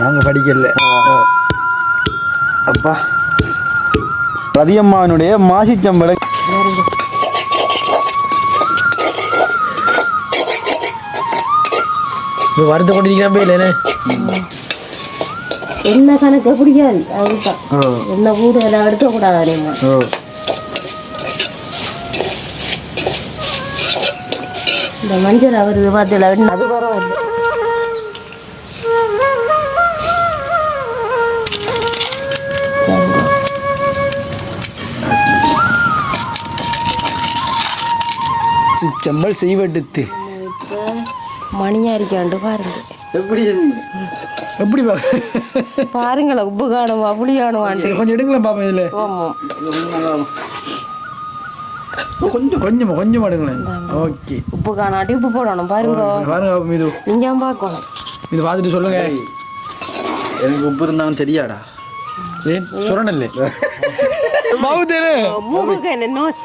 நாங்கள் படிக்கல. அப்பா ரதியம்மாவனுடைய மாசிச்சம்பளம் இப்போ வருத்த கொண்டிருக்கிறேன் இல்லைண்ணே. என்ன கணக்கு பிடிக்காது அதுதான் என்ன கூட எல்லாம் எடுக்கக்கூடாது. இந்த மஞ்சள் வருது பார்த்துல அது பரவாயில்ல. செம்பல் செய்வெடுத்து இப்போ மணியாக இருக்காண்டு பாருங்க. எப்படி எப்படி பாருங்களேன், உப்பு காணுமா புளி காணுமான்ட்டு. கொஞ்சம் எடுங்களேன் பாப்பா. இதில் கொஞ்சம் கொஞ்சம் எடுங்களேன். ஓகே, உப்பு காணாட்டி உப்பு போடணும். பாருங்க பாருங்க, இது இங்கே பார்க்கணும். இது பார்த்துட்டு சொல்லுங்க. எனக்கு உப்பு இருந்தாலும் தெரியாடா. ஏன் சுரணல்ல மூக்குக்கு என்ன நோஸ்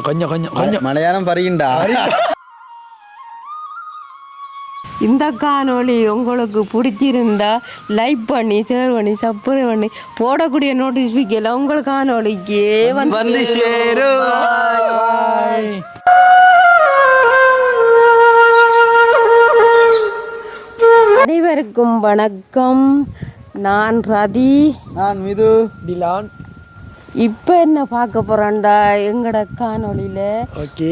கொஞ்சம் கொஞ்சம் கொஞ்சம் மலையாளம் பறியுண்டா. இந்த காணொளி உங்களுக்கு பிடிச்சிருந்தா லைக் பண்ணி ஷேர் பண்ணி சப்ஸ்கிரைப் பண்ணி போடக்கூடிய நோட்டிஃபிகேஷன் உங்களுக்கு காணொளிக்கு வந்து சேரும். அனைவருக்கும் வணக்கம். நான் ரதி, நான் மிது, டிலான். இப்போ என்ன பார்க்க போகிறோம்டா எங்களோட காணொளியில்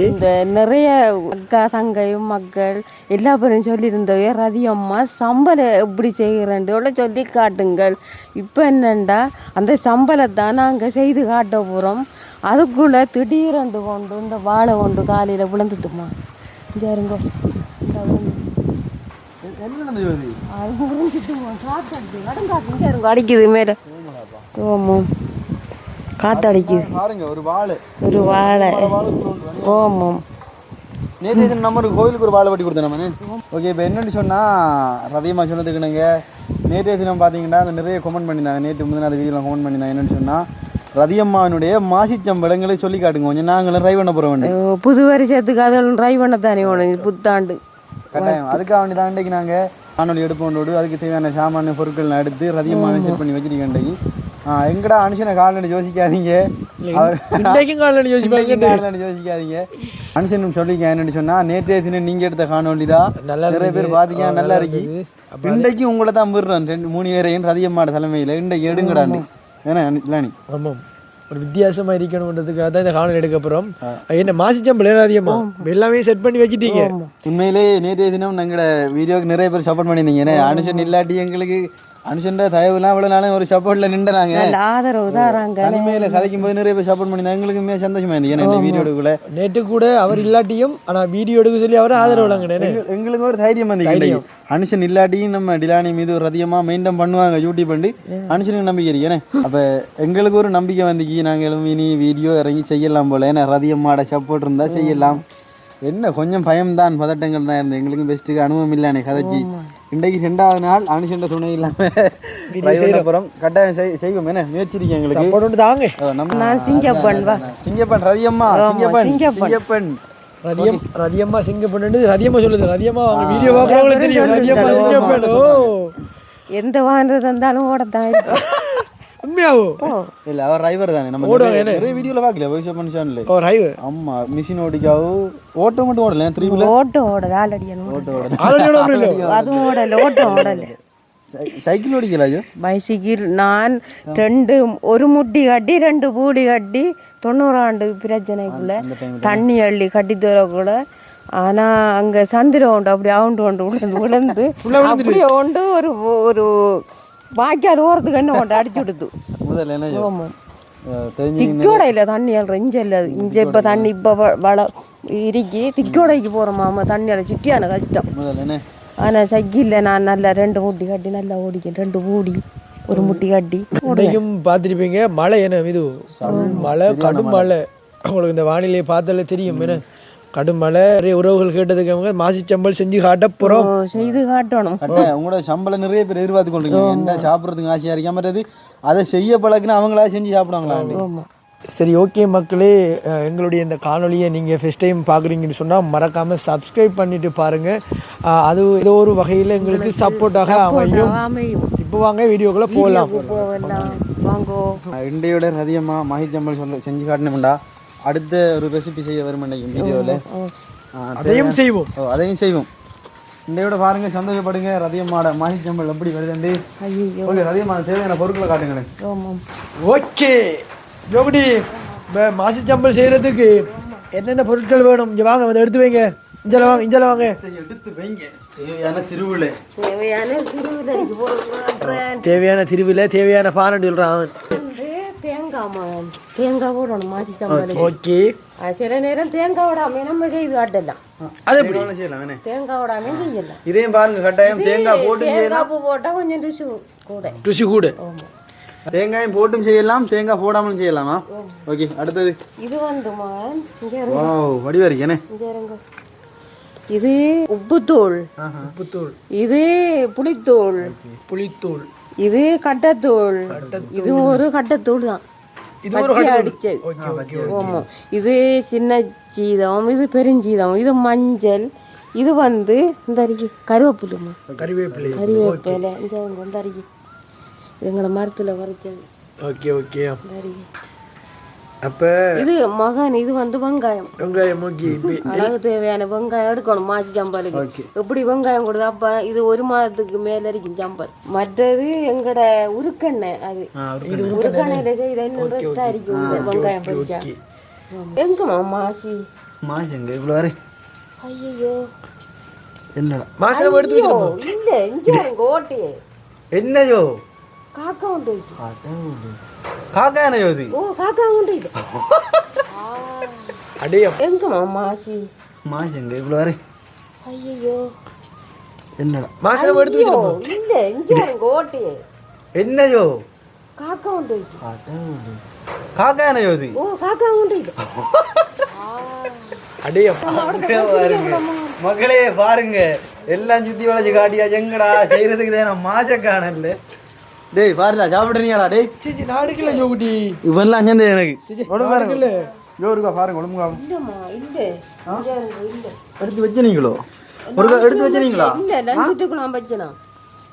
இந்த நிறைய அக்கா தங்கையும் மக்கள் எல்லா பேரும் சொல்லியிருந்தவைய ரதி அம்மா சம்பளம் எப்படி செய்கிறேன்ட்டு சொல்லி காட்டுங்கள். இப்போ என்னண்டா அந்த சம்பளத்தை நாங்கள் செய்து காட்ட போகிறோம். அதுக்குள்ளே திடீரெண்டு கொண்டு இந்த வாழை கொண்டு காலையில் விழுந்துட்டுமா சரிங்க அடிக்குது மேலே. ஓமாம் காத்தடிக்குது பாருங்க. ஒரு வாழை ஓமாம். நேற்று நம்ம ஒரு கோவிலுக்கு ஒரு வாழை வெட்டி கொடுத்தோம் நம்ம. ஓகே, இப்போ என்னென்னு சொன்னால் ரதியம்மா சொன்னதுக்குனுங்க நேற்றைய தினம் பார்த்தீங்கன்னா அந்த நிறைய கமெண்ட் பண்ணியிருந்தாங்க. நேற்று முந்தின அந்த வீடியோவில் கமெண்ட் பண்ணியிருந்தாங்க. என்னென்னு சொன்னால் ரதியம்மாவினுடைய மாசிச்சம்பளங்களை சொல்லி காட்டுங்க கொஞ்சம். நாங்களும் ட்ரை பண்ண போகிறோம். புது வருஷத்துக்கு அதெல்லாம் ட்ரை பண்ண தானே ஒன்று புத்தாண்டு கட்டாயம். அதுக்காக வேண்டி தான் இன்றைக்கு நாங்கள் காணொலி எடுப்போண்டோடு அதுக்கு தேவையான சாமான பொருட்கள் எடுத்து ரதியம்மாவை செட் பண்ணி வச்சிருக்கேன். இன்றைக்கு எங்கடா அனுஷனை காலனு யோசிக்காதீங்க. அவர் யோசிக்காதீங்க. அனுஷனும் சொல்லிக்க என்னன்னு சொன்னால் நேற்றைய தினம் நீங்கள் எடுத்த காணொலிடா நிறைய பேர் பார்த்தீங்க நல்லா இருக்கு. இன்றைக்கு உங்களை தான் விடுறேன் 2-3 பேரையும் ரதியம்மாட தலைமையில் இன்றைக்கு எடுங்கடாண்டு. ஏன்னா இல்லானி ஆமாம் ஒரு வித்தியாசமாக இருக்கணுன்றதுக்காக தான் இந்த காணொலி எடுக்க போகிறோம். என்ன மாசிச்சம்பளம் அதிகமா எல்லாமே செட் பண்ணி வச்சுட்டீங்க. உண்மையிலே நேற்றைய தினம் எங்களோட வீடியோக்கு நிறைய பேர் சப்போர்ட் பண்ணியிருந்தீங்க. ஏன்னா அனுஷன் இல்லாட்டி எங்களுக்கு அனுஷன்ட தயவுலாம் இவ்வளோ நாளும் ஒரு சப்போர்ட்டில் நின்றாங்க. ஆதரவு தாராங்க. தனிமையில் கதைக்கும் போது நிறைய பேர் சப்போர்ட் பண்ணியிருந்தாங்க. எங்களுக்குமே சந்தோஷமா இருந்தது. ஏன்னா வீடியோ எடுக்கல நேற்று கூட அவர் இல்லாட்டியும் ஆனால் வீடியோ எடுக்க சொல்லி அவர் ஆதரவு வழங்கினேன். எங்களுக்கு ஒரு தைரியம் வந்து அனுஷன் இல்லாட்டியும் நம்ம டிலானி மீது ஒரு அதிகமாக மெயின்டைன் பண்ணுவாங்க யூடியூப் பண்ணி. அனுஷனுக்கு நம்பிக்கை இருக்கு. ஏன்னா அப்போ எங்களுக்கு ஒரு நம்பிக்கை வந்துக்கி நாங்கள் இனி வீடியோ இறங்கி செய்யலாம் போல. ஏன்னா ரதியம்மாட சப்போர்ட் இருந்தால் செய்யலாம். என்ன கொஞ்சம் பயம்தான் பதட்டங்கள் தான் இருந்தது. எங்களுக்கும் பெஸ்ட்டுக்கு அனுபவம் இல்லானே கதைச்சி. இன்றைக்கு 2வது நாள் அனுஷன்ட துணை இல்லாமல் போகிறோம். கட்டாயம் செய்வோம். என்ன முயற்சி இருக்கு எங்களுக்கு தாங்க. நான் சிங்கப்பன் சிங்கப்பன் ரதியம்மா சிங்கப்பன் ரதியம்மா சிங்கப்பன் ரதியம்மா சொல்லுது. ரதியம்மா வீடியோ பார்க்கறவங்களுக்கு தெரியும். ரதியம்மா சிங்கப்பன். எந்த வாகனத்தை தந்தாலும் ஓடத்தான் இல்ல அவர் டிரைவர் தானே. நம்ம நிறைய வீடியோல பார்க்கல வாய்ஸ் ஆஃப் சேனல்ல. ஓ டிரைவர். ஆமா மிஷின் ஓடிக்காவு ஓட்டோ மட்டும் ஓடல. 3 வீலர் ஓட்டோ ஓடல. ஆல்ரெடி அது ஓடல. ஓட்டோ ஓடல. சைக்கிள் ஓடிக்கல. பைசிக்கிள் நான் 2 ஒரு முட்டி கட்டி 2 பூடி கட்டி 90 ஆண்டு பிரச்சனைக்குள்ள தண்ணி அள்ளி கட்டி தரக்கூட. ஆனால் அங்கே சந்திரம் உண்டு அப்படி அவுண்டு விழுந்து அப்படியே உண்டு ஒரு பாக்கியால் ஓரத்துக்கு என்ன கொண்டு அடிச்சு விடுது. திக்கோட இல்லை தண்ணி அல்ற இஞ்ச இல்லை. இஞ்ச இப்போ தண்ணி இப்போ இறுக்கி திக்கோடைக்கு போகிறோம். தண்ணியால் சிட்டியான கஷ்டம். ஆனால் சைக்கிளில் நான் நல்லா 2 முட்டி கட்டி நல்லா ஓடிக்கேன். 2 பூடி ஒரு முட்டி கட்டி உடையும் பார்த்துருப்பீங்க. மழை என்ன இது மழை கடும் மழை. உங்களுக்கு இந்த வானிலையை பார்த்தாலே தெரியும். என்ன கடும் மழை நிறைய உறவுகள் கேட்டதுக்கு மாசிச்சம்பல் செஞ்சு காட்ட போகிறோம். செய்து காட்டணும். உங்களோட சம்பளம் நிறைய பேர் எதிர்பார்த்து கொண்டிருக்கீங்க. என்ன சாப்பிட்றதுக்கு ஆசையாக இருக்க மாதிரி அதை செய்ய பழக்குன்னு அவங்களா செஞ்சு சாப்பிடுவாங்களா? சரி, ஓகே மக்களே, எங்களுடைய இந்த காணொலியை நீங்கள் ஃபஸ்ட் டைம் பார்க்குறீங்கன்னு சொன்னால் மறக்காமல் சப்ஸ்கிரைப் பண்ணிவிட்டு பாருங்கள். அது ஏதோ ஒரு வகையில் எங்களுக்கு சப்போர்ட்டாக அமையும். இப்போ வாங்க வீடியோக்குள்ளே போகலாம். வாங்கோ. இண்டையோட அதிகமாக மாசிச்சம்பல் செஞ்சு காட்டணும்டா. அடுத்த ஒரு ரெசிபி செய்ய வரும் வீடியோவில் அதையும் செய்வோம். அதையும் செய்வோம். இண்டையோட பாருங்க, சந்தோஷப்படுங்க. ரதியம்மாட மாசிச்சம்பல் எப்படி வருதுண்டு. ஓகே, ரதியம்மா தேவையான பொருட்களை காட்டுங்களேன். ஓகே ஜோகுடி, மாசிச்சம்பல் செய்கிறதுக்கு என்னென்ன பொருட்கள் வேணும் இங்கே வாங்க, வந்து எடுத்து வைங்க. இஞ்சல வாங்க, இஞ்சல வாங்க, எடுத்து வைங்க. தேவையான திருவிழை, தேவையான திருவிழை, தேவையான பானண்டு சொல்கிறான். தேங்காய் போடணும் மாசிச்சம்பல். ஓகே, சில நேரம் தேங்காய் விடாம நம்ம செய்து காட்டலாம். அது எப்படி செய்யலாம்? தேங்காய் விடாம செய்யலாம். இதையும் பாருங்க, கட்டாயம் தேங்காய் போட்டு தேங்காய் பூ போட்டா கொஞ்சம் ருசி கூட. தேங்காயும் போட்டும் செய்யலாம், தேங்காய் போடாமலும் செய்யலாமா? ஓகே, அடுத்தது இது வந்து வடிவா இருக்கேனே. இது உப்புத்தூள், இது புளித்தூள், இது கட்டத்தூள், இது ஒரு கட்டத்தூள் தான் பச்சை அடிச்சது. ஆமா, இது சின்ன சீதம், இது பெருஞ்சீதம், இது மஞ்சள், இது வந்து இந்த அருகி கருவேப்பிலை, இந்த அருகி எங்களை மரத்தில் வரைச்சது. Okay okay. அப்போ இது மகன், இது வந்து வெங்காயம். அழகு தேவையான வெங்காயம் எடுக்கணும் மாசிச்சம்பலுக்கு. எப்படி வெங்காயம் கொடுது அப்போ இது ஒரு மாதத்துக்கு மேலே இருக்கும் சம்பல். மற்றது எங்கட உருக்கெண்ணெய், அது உருக்கெண்ணெயில செய்த இன்னும் ரெஸ்டாக இருக்கும் வெங்காயம் பறிச்சா. எங்கம்மா மாசி மாசிங்க இவ்வளோ வரை? ஐயோ என்னடா மாசம் எடுத்து இல்லை, இங்கே ஓட்டி என்னையோ காக்கா உண்டு. காக்கா என்னையோ இது? ஓ, காக்கா உண்டு. அடையம் எங்கம்மா மாசி மாசிங்க இவ்வளோ வரை? ஐயோ என்னடா மாசம் எடுத்து இல்லை, இங்கே ஓட்டி என்னையோ காக்கா உண்டு. காக்கா என்னையோ இது? ஓ, காக்கா உண்டு. அடையம் மக்களே பாருங்க, எல்லாம் சுத்தி வளைச்சு காட்டியா எங்கடா செய்யறதுக்கு தான் மாச காணல. டேய் பாருடா, சாப்பிடுறீங்கடா? டேய் நாடுக்கல ஜோகுடி, இவெல்லாம் அஞ்சந்தே எனக்கு பாருங்க. ஜோருக்கா பாருங்க, ஒழுங்கா எடுத்து வச்சனீங்களோ? ஒரு எடுத்து வச்சனீங்களா? இல்ல, லஞ்சுக்கு நான் வச்சனா.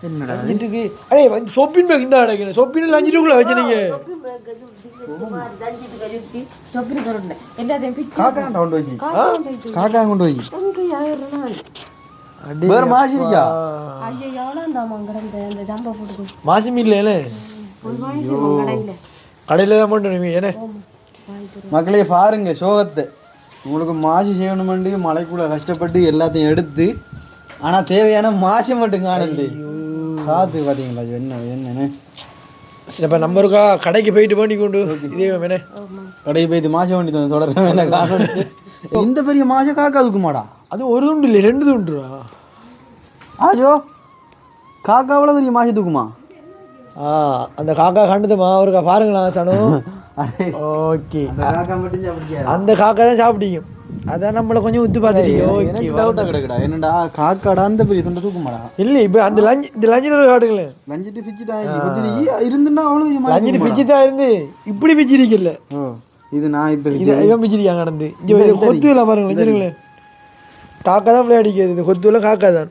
என்னடா லஞ்சுக்கு? அடே வந்து சோப்பின் பேக் இந்த அடக்கணும். சோப்பின் லஞ்சுக்குள்ள வச்சனீங்க. காக்கா கொண்டு போய், காக்கா கொண்டு போய் வேற மாசி இருக்கா? ஐயோ எவ்வளோ கிடந்த இந்த ஜம்பை போடுது. மாசி மீன்ல கடையில் தான் மட்டும் ஏன்னா மக்களே பாருங்க சோகத்தை. உங்களுக்கு மாசி செய்யணுமெண்டு மலைக்குள்ள கஷ்டப்பட்டு எல்லாத்தையும் எடுத்து, ஆனால் தேவையான மாசி மட்டும் காணல. காத்து பார்த்தீங்களா என்னன்னு? சரி, இப்போ நம்பருக்கா கடைக்கு போயிட்டு வேண்டி கொண்டு இதே வேணே கடைக்கு போயிட்டு மாசம் வேண்டி தொடர வேணாம் காணொலி. இந்த பெரிய மாசம் காக்கா அதுக்குமாடா? அது ஒரு துண்டு இல்லை, 2 துண்டுடா. ஆஜோ காக்காவில் பெரிய மாசி தூக்குமா? அந்த காக்கா கண்டுதுமா அவருக்கா பாருங்களா சனு. ஓகே, அந்த காக்கா தான் சாப்பிட்டீங்க. அதான் நம்மளை கொஞ்சம் உத்து பார்த்துட்டீங்க. டவுட்டாக கிடக்குடா. என்னடா காக்காடா அந்த பெரிய துண்டை தூக்குமாடா? இல்லை, இப்போ அந்த இந்த லஞ்சு காட்டுங்களே. லஞ்சிட்டு பிச்சு தான் இருந்துன்னா அவ்வளோ லஞ்சிட்டு பிச்சு தான் இருந்து இப்படி பிச்சு இருக்கல. இது நான் இப்போ இவன் பிச்சிருக்காங்க நடந்து. இங்கே கொத்து இல்லை பாருங்களேன், வச்சுருங்களேன். காக்கா தான் விளையாடிக்கிறது, இந்த கொத்துல காக்கா தான்.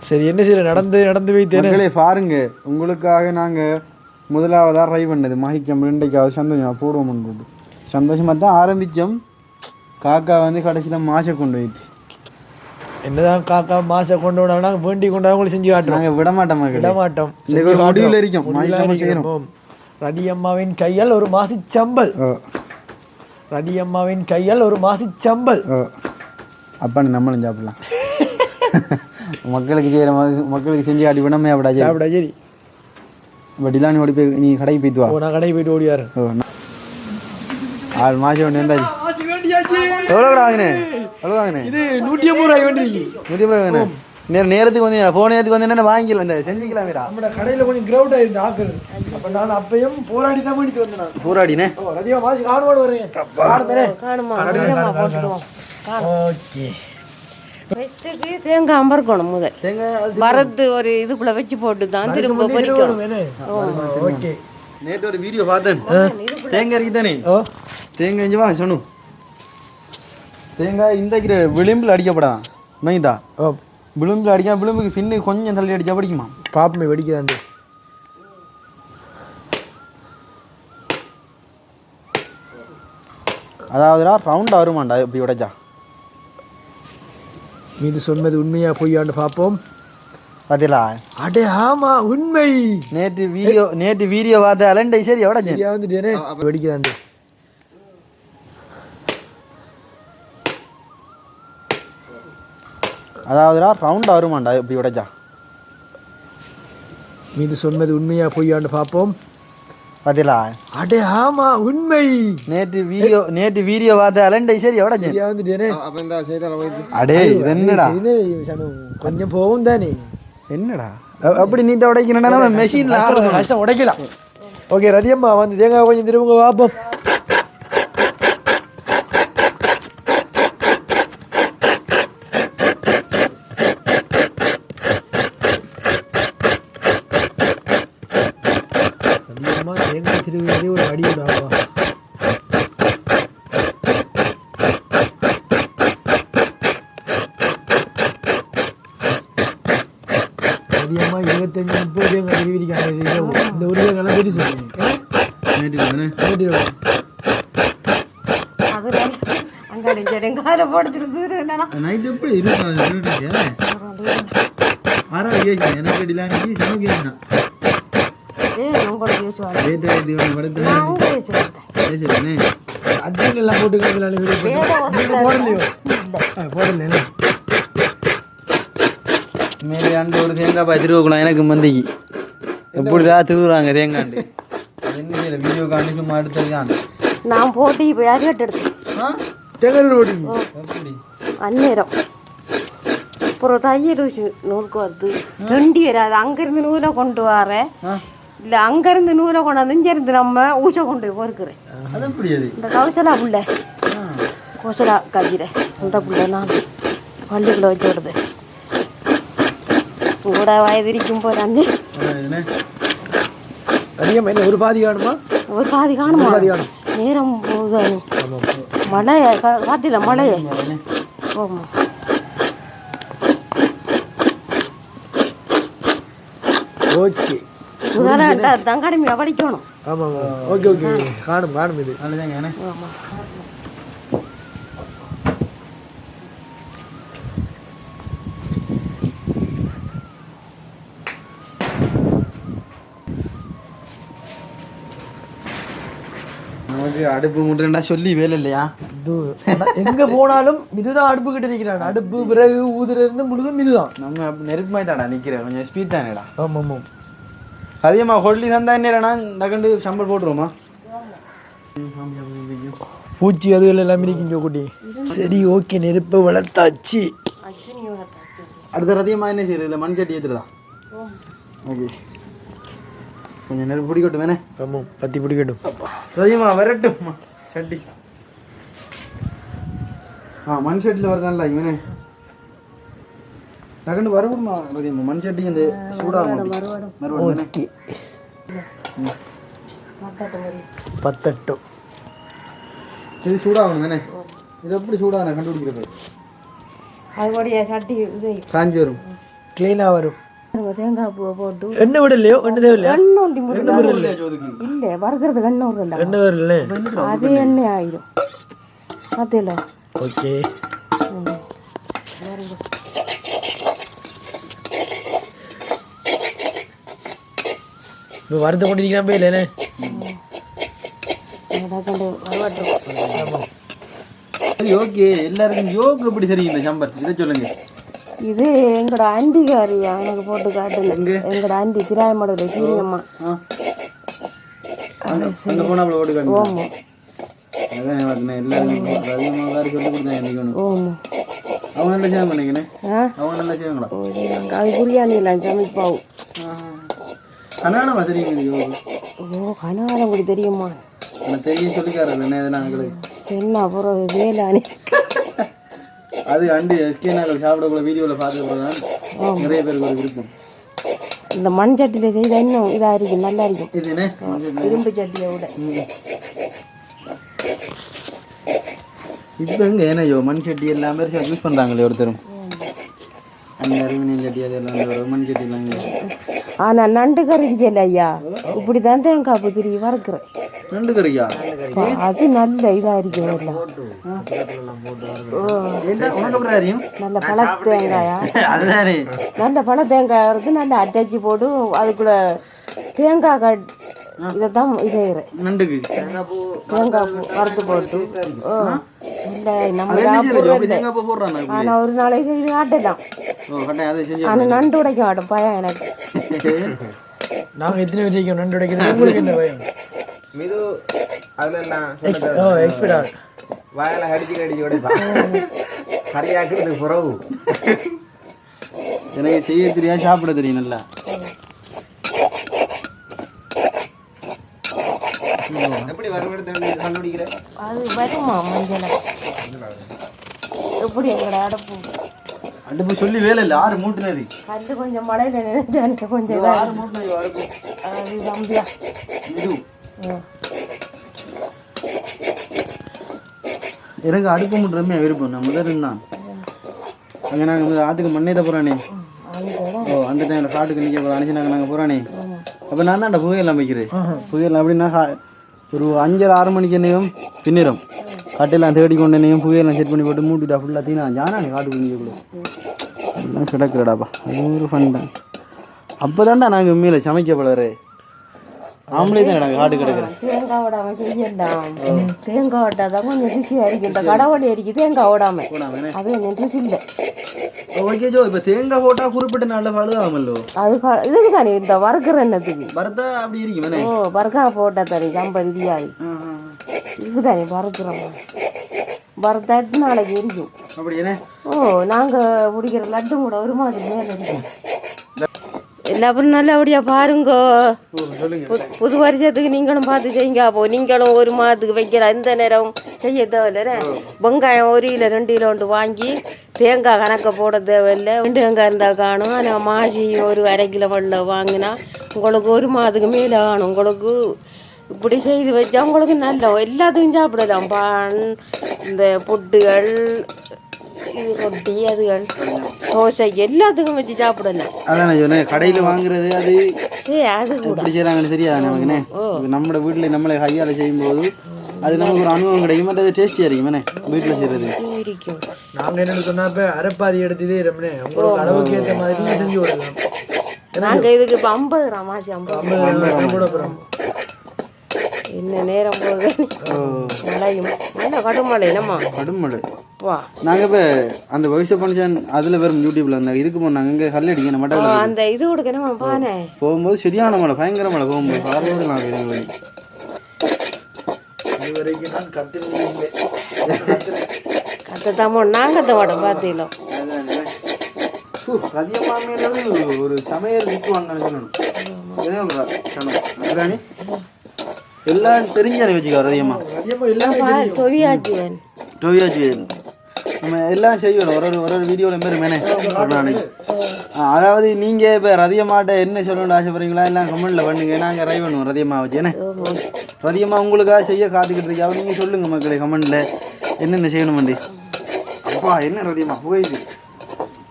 சரி, என்ன செய்ய நடந்து வைத்தேனே பாருங்க. உங்களுக்காக நாங்கள் முதலாவதாக ட்ரை பண்ணது மாசிச்சம்பல். இன்றைக்காவது சந்தோஷமாக போடுவோம்னு போட்டு சந்தோஷமாக தான் ஆரம்பித்தோம். காக்கா வந்து கடைசியில் மாசை கொண்டு வைத்து என்னதான் காக்கா மாசை கொண்டு விடாம வேண்டி கொண்டாங்க செஞ்சு காட்டுறோம். நாங்கள் விட மாட்டோம். முடிவில் இருக்கும் மாசிச்சம்பல் செய்யணும். ரடி அம்மாவின் கையால் ஒரு மாசிச்சம்பல். ரடி அம்மாவின் கையால் ஒரு மாசிச்சம்பல். அப்பா நம்மளும் சாப்பிடலாம். மக்களுக்கு செய்கிற மக்களுக்கு செஞ்சு காட்டி விடாம சாப்பிடா. சரி, இப்போ டிலானி ஓடி போய் நீ கடைக்கு போய்த்து வா. நான் கடைக்கு போயிட்டு ஓடிவார். ஆள் மாசி ஒன்று வந்தாச்சு. எவ்வளோ வாங்கினேன்? எவ்வளோ வாங்கினேன்? இது 150 ரூபாய் வேண்டி. 150 ரூபாய் வாங்கினேன். நேரத்துக்கு வந்து போன நேரத்துக்கு வந்து என்ன வாங்கிக்கலாம், இந்த செஞ்சுக்கலாம். நம்ம கடையில் கொஞ்சம் கிரௌட் ஆயிருந்து ஆக்குறது. அப்ப நான் அப்பயும் போராடி தான் பண்ணிட்டு வந்தேன். போராடினே ரதியா மாசி காணோடு வருங்க. காணுமா போட்டுடுவோம். ஓகே. ஃபஸ்ட்டுக்கு தேங்காய் அம்பருக்கணும் முதல். தேங்காய் வரது ஒரு இதுக்குள்ள வச்சு போட்டு தான் திரும்ப பொரிக்கணும். ஓகே. நேற்று ஒரு வீடியோ பார்த்தேன். தேங்காய் இருக்குதானே? தேங்காய் இஞ்சி வா சொன்னு. தேங்காய் இந்த விளிம்பில் அடிக்கப்படாதான் மைதா. விளிம்பில் அடிக்காம விளிம்புக்கு பின்னு கொஞ்சம் தள்ளி அடிச்சா படிக்குமா? பாப்பமே வெடிக்குதாண்டு. அதாவதுடா ரவுண்டாக வருமாண்டா இப்படி உடைச்சா. மீது சொன்னது உண்மையா பொய்யான்னு பார்ப்போம். பார்த்தீங்களா? அடே ஆமா உண்மை. நேற்று வீடியோ பார்த்த அலண்டை சரி எவ்வளோ சரியா வந்துட்டேனே. வெடிக்குதாண்டு. அதாவதுடா ரவுண்டாக வருமாண்டா இப்படி உடைச்சா. மீது சொன்னது உண்மையா பொய்யான்னு பார்ப்போம். பார்த்தீங்களா? அடே ஆமா உண்மை. நேற்று வீடியோ பார்த்த அலண்டை சரி எவ்வளோ சரியா வந்துட்டேனே. அடே என்னடா கொஞ்சம் போகும் தானே. என்னடா அப்படி நீட்டா உடைக்கணும்னா நம்ம மெஷின்ல கஷ்டம் உடைக்கலாம். ஓகே ரதியம்மா வந்து தேங்காய் கொஞ்சம் திரும்ப பார்ப்போம். ரதியம்மா தேங்காய் திருவிழே ஒரு அடி விடாப்பா. அதிகமாக 25-30 தேங்காய் திருவிக்காங்க. இந்த ஒரு தேங்காய் பெருசு. நைட் எப்படி அஜெல்லாம் போட்டுக்கலையோ போடல. மேலே ஆண்டு ஒரு தேங்காய் பாய் திருவக்கலாம் எனக்கு மந்திக்கு எப்படிதான் திருவுறாங்க தேங்காண்டு. என்ன வீடியோ காண்டி சும்மா எடுத்துருக்கான். நான் போட்டு இப்போ யாரும் எடுத்தேன் தேங்காய் ஓடி அந்நேரம் அப்புறம் தையல் ஊசி நூலுக்கு வருது 2 வராது. அங்கேருந்து நூலை கொண்டு வரேன். இல்லை அங்கேருந்து நூலை கொண்டாந்து இங்கேருந்து நம்ம ஊசை கொண்டு போய் பொறுக்கிறேன். அது புரியாது. இந்த கௌசலா புள்ள கோசலா கதிரை அந்த புள்ள நான் பள்ளிக்குள்ள வச்சு விடுது கூட வயதிரிக்கும் போது அண்ணே. அதிகமாக என்ன ஒரு பாதி காணுமா? ஒரு பாதி காணுமா? நேரம் போகுதானே. மழைய காத்தில மழைய போமா. ஓகே தங்காடமியா படிக்கணும். ஆமாம் ஓகே ஓகே காணும் இது நல்லதாங்க. ஆமாம் நமக்கு அடுப்பு முட்டா சொல்லி வேலை இல்லையா? இது எங்கே போனாலும் இதுதான் அடுப்பு கிட்ட நிற்கிறான். அடுப்பு விறகு ஊதுறது முழுதும் இதுதான். நம்ம நெருப்பு மாதிரி தாடா நிற்கிறேன். கொஞ்சம் ஸ்பீட் தானேடா. ஆமாம் ஆமாம். அதிகமாக கொல்லி தந்தா என்னடா டக்குண்டு சம்பல் போட்டுருவோமா? பூச்சி அது எல்லாமே இருக்குங்க குட்டி. சரி ஓகே நெருப்பை வளர்த்தாச்சு. அடுத்த அதிகமாக என்ன செய்யுது? இல்லை மண் சட்டி ஏற்றுறதா? ஓகே கொஞ்சம் நெருப்பு பிடிக்கட்டும் வேணே. ஆமாம் பற்றி பிடிக்கட்டும். அதிகமாக வரட்டும் சட்டி. மண் சட்டியில் வரதான்ல இவனே டக்குண்டு வரவிடுமா? அதிகமாக மண் சட்டி இந்த சூடாகும். ஓகே பத்தட்டும். இது சூடாகணும் தானே. இது எப்படி சூடாக கண்டுபிடிக்கிறது? அதுபடியா சட்டி இது காஞ்சி வரும் க்ளீனாக வரும். தேங்காய் பூவை போட்டு எண்ணெய் விடலையோ? எண்ணெய் தேவையில்லையா? இல்லை வறுக்கிறதுக்கு எண்ணெய் விடல. எண்ணெய் வரல அதே எண்ணெய் ஆயிரும். பார்த்தீங்களா? ஓகே இப்போ வறுத்து கொண்டிருக்கிறேன் போய் இல்லைண்ணே. ஓகே எல்லாருக்கும் யோகு எப்படி தெரியும் இந்த சம்பல்? இதை சொல்லுங்க. இது எங்களோட ஆண்டிகாரியா எனக்கு போட்டு காட்டுங்க. எங்களோட ஆண்டி கிராயமாடோட சீரியம்மா. போட்டு காட்டு. ஓமா எல்லாரும் சொல்லி கொடுத்தாங்க என்னைக்கு. ஓமா அவங்க நல்லா செய்ய பண்ணிங்கண்ணே. அவங்க நல்லா செய்வாங்களா? அது பிரியாணி எல்லாம் சமைப்பாவும். கல்யாணம் சரிங்க யோகு. ஓ கனகாலம் கூட தெரியுமா? எனக்கு தெரியும் சொல்லிக்காரு என்ன எதுனா எங்களுக்கு என்ன அப்புறம் வேலானி அது அண்டு எஸ்கே நாங்கள் சாப்பிடக்குள்ள வீடியோவில் பார்த்துக்கிறதான் நிறைய பேருக்கு ஒரு விருப்பம். இந்த மண் சட்டியில் செய்த இன்னும் இதாக இருக்கும், நல்லா இருக்கும். இது என்ன இரும்பு சட்டியை விட. இப்போ எங்கே ஏனையோ மண் சட்டி எல்லாமே யூஸ் பண்ணுறாங்களே ஒருத்தரும். அந்த அலுமினியம் சட்டி அது எல்லாம் ஒரு மண் சட்டி இல்லைங்க. ஆனால் நண்டு கறி இருக்கல ஐயா, இப்படி தான் தேங்காய் புதிரி வறுக்கிறேன். நண்டு கறியா? அது நல்ல இதாக இருக்கும். நல்ல பழ தேங்காயா? அதுதானே நல்ல பழ தேங்காய் வறுத்து நல்லா அரைச்சி போட்டு அதுக்குள்ள தேங்காய் இதைத்தான் இதைகிறேன். நண்டுக்கு தேங்காய் பூ வறுத்து போட்டு இல்லை நம்ம ஆனால் ஒரு நாளைக்கு இது ஆட்டலாம். ஆனால் நண்டு உடைக்க மாட்டோம், பயம் எனக்கு. நாங்கள் எத்தனை வச்சுக்கோம் நண்டு உடைக்கிறது? உங்களுக்கு என்ன பயம்? மிது அதெல்லாம் எக்ஸ்பீரியன்ஸ் வாயில அடிச்சு உடைப்பா சரியாக்குறது புறவு. எனக்கு செய்ய தெரியாது, சாப்பிட தெரியும் நல்லா. எப்படி வருவெடுத்து கண்டுபிடிக்கிற? அது வருமா மஞ்சள் எப்படி எங்களோட அடுப்பு சொல்லி வேலை இல்லை. 6 மூட்டுனது கல் கொஞ்சம் மழையில நினைச்சானே கொஞ்சம் 6 மூட்டுனது அடுப்பு. அது தம்பியா இது எனக்கு அடுப்பு மூட்டுறமே விருப்பம். நான் முதல் தான் அங்கே நாங்கள் முதல் ஆற்றுக்கு மண்ணே தான் போகிறானே. ஓ அந்த டைமில் காட்டுக்கு நிற்க போகிறோம் அனுப்பிச்சு நாங்கள் போகிறானே. அப்போ நான் தான் புகையெல்லாம் வைக்கிறேன். புகையெல்லாம் அப்படின்னா ஒரு 5-6 மணிக்கு என்னையும் பின்னிடும் கட்டையெல்லாம் தேடி கொண்டு என்னையும் புகையெல்லாம் செட் பண்ணி போட்டு மூட்டிட்டா ஃபுல்லாக தீனா ஜானானே காட்டுக்கு நிற்க கூட எல்லாம் கிடக்குறடாப்பா. அது ஒரு ஃபன் தான். அப்போ தான்டா நாங்கள் உண்மையில சமைக்கப்படுற ஆம்பளை தான் நாங்கள் காட்டு கிடக்குறேன். தேங்காய் ஓடாமல் செய்யலாம். தேங்காய் ஓட்டாதான் கொஞ்சம் ருசியாக இருக்குது. இந்த கடவுளி அடிக்கு தேங்காய் ஓடாமல் அது கொஞ்சம் ருசி இல்லை. ஓகே ஜோ, இப்போ தேங்காய் போட்டால் குறிப்பிட்ட நாளில் பழுதாமல்லோ? அது இதுக்கு தானே இந்த வறுக்கிற எண்ணத்துக்கு வறுத்தா அப்படி இருக்குமே. ஓ வறுக்கா போட்டால் தானே சம்பந்தியாது. இதுக்கு தானே வறுக்கிறோம். வறுத்தா எத்தனை நாளைக்கு இருக்கும்? அப்படி என்ன? ஓ நாங்கள் பிடிக்கிற லட்டு கூட ஒரு மாதிரி மேலே இருக்கும். எல்லாரும் நல்லபடியாக பாருங்க. புது வருஷத்துக்கு நீங்களும் பார்த்து செய்யுங்க. அப்போ நீங்களும் ஒரு மாதத்துக்கு வைக்கிற இந்த நேரம் செய்ய தேவையில்லை. வெங்காயம் 1 கிலோ 2 கிலோன்ட்டு வாங்கி தேங்காய் கணக்க போட தேவையில்லை. 2 வெங்காயம் இருந்தால் காணும். ஆனால் மாசி ஒரு 1/2 கிலோ வெள்ள வாங்கினா உங்களுக்கு ஒரு மாதத்துக்கு மேலே காணும். உங்களுக்கு இப்படி செய்து வச்சா உங்களுக்கு நல்ல எல்லாத்துக்கும் சாப்பிடலாம். பான் இந்த புட்டுகள் ரொட்டி அதுகள் தோசை எல்லாத்துக்கும் வச்சு சாப்பிடலாம். அதான் கடையில் வாங்குறது அது அது எப்படி செய்கிறாங்கன்னு தெரியாது நமக்குண்ணே. நம்ம வீட்டில் நம்மளை கையால் செய்யும்போது அது நமக்கு ஒரு அனுபவம் கிடைக்கும். அது டேஸ்டியாக இருக்குமே வீட்டில் செய்கிறது. நாங்கள் என்னென்னு சொன்னால் இப்போ அரைப்பாதி எடுத்ததே ரம்னே உங்களுக்கு அளவுக்கு ஏற்ற மாதிரி நீங்கள் செஞ்சு விடலாம். நாங்கள் இதுக்கு இப்போ 50 கிராம் ஆச்சு. 50 கூட போகிறோம். என்ன நேரம் போகுது மழையும் நல்ல கடுமழை. என்னம்மா கடுமழை வா. நாங்கள் இப்போ அந்த வயசு ஃபங்க்ஷன் அதில் வெறும் யூடியூப்பில் இருந்தாங்க. இதுக்கு போனாங்க இங்கே கல்லடிங்க நம்ம அந்த இது கொடுக்கணுமா பானே போகும்போது சரியான மழை, பயங்கர மழை. போகும்போது காரோடு நாங்கள் இது வழி இது வரைக்கும் நான் கத்தத்தாமோ நாங்கள் கத்த மாட்டோம் பார்த்தீங்களோ. அதிகமாக ஒரு சமையல் விற்குவான்னு சொல்லணும். எல்லாம் தெரிஞ்சாலே வச்சுக்காரு. அதிகமாக தொவியாச்சுவேன் நம்ம எல்லாம் செய்யணும். ஒரு வீடியோவில் பேர் மேனே நாளைக்கு. அதாவது நீங்கள் இப்போ ரதியமாட்ட என்ன சொல்லணும்னு ஆசைப்படுறீங்களா எல்லாம் கமெண்ட்டில் பண்ணுங்க. நாங்கள் ட்ரை பண்ணுவோம் ரதியமாக வச்சு. ஏன்னா ரதியமாக உங்களுக்காக செய்ய காத்துக்கிட்டு இருக்காங்க. நீங்கள் சொல்லுங்கள் மக்களே கமெண்ட்டில் என்னென்ன செய்யணும் வண்டி. அப்பா என்ன ரதியமாக புகையுது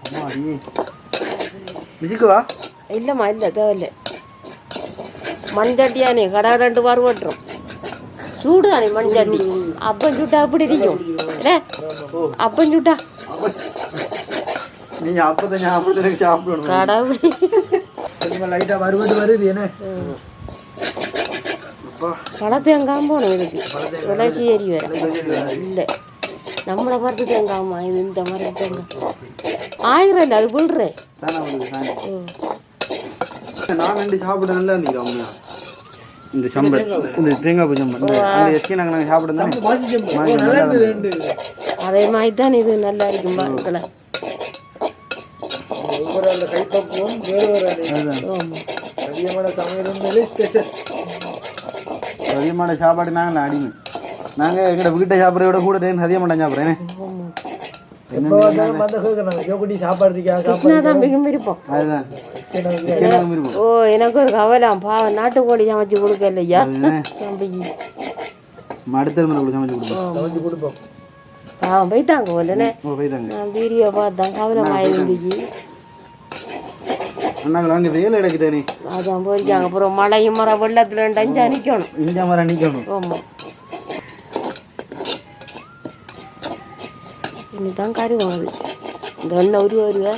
அம்மா அடி மிசிக்குவா? இல்லைம்மா இல்லை தேவையில்லை. மண்சட்டியானே கடை 2 வாரம் ஓட்டுறோம். சூடு தானே மண்சட்டி. அப்பம் சுட்டா அப்படி இருக்கும். அப்பம் சுட்டா நீங்கள் அப்பதான் ஞாபகத்துக்கு சாப்பிடணும். கடவுளி லைட்டாக வருது என்ன பழ தேங்காய் போகணும். இதுக்கு துளசி ஏறி வேற இல்லை. நம்மளை மரத்து தேங்காய்மா இது. இந்த மரத்து தேங்காய் 1000 இல்லை அது புல்றேன். நான் 2 சாப்பிட நல்லா இருந்துக்கிறோம். இந்த சம்பல் இந்த தேங்காய் பூ சம்பல் அந்த எஸ்கே நாங்கள் சாப்பிட அதே மாதிரி தான் இது நல்லா இருக்கும். இதில் ஒவ்வொரு கைப்பக்குவம் வேறு வேறு அதிகமான சமையல் ஸ்பெஷல். அதிகமான சாப்பாடு நாங்கள் அடிமை. நாங்கள் எங்களோட வீட்டை சாப்பிட்றத கூட அதிகமாக சாப்பிட்றேன். சாப்பாடு விருப்பம். அதுதான் ஓ எனக்கு ஒரு கவலாம் பாவம் நாட்டுக்கோழி சமைச்சு கொடுக்கலையா தம்பிக்கு. அடுத்த சமைச்சு கொடுப்போம். பாவம் போயிட்டாங்க போலனே. நான் வீடியோ பார்த்தேன் கவலமாக இருந்துச்சு. அங்கே வேலை எடுக்குதானே அதான் போயிருக்காங்க. அப்புறம் மழையும் மரம் வெள்ளத்துல அஞ்சா நிக்கணும். இஞ்சா மரம் நிக்கணும். ஆமா இனிதான் கருவோம் அது. இந்த எண்ணெய் உருவா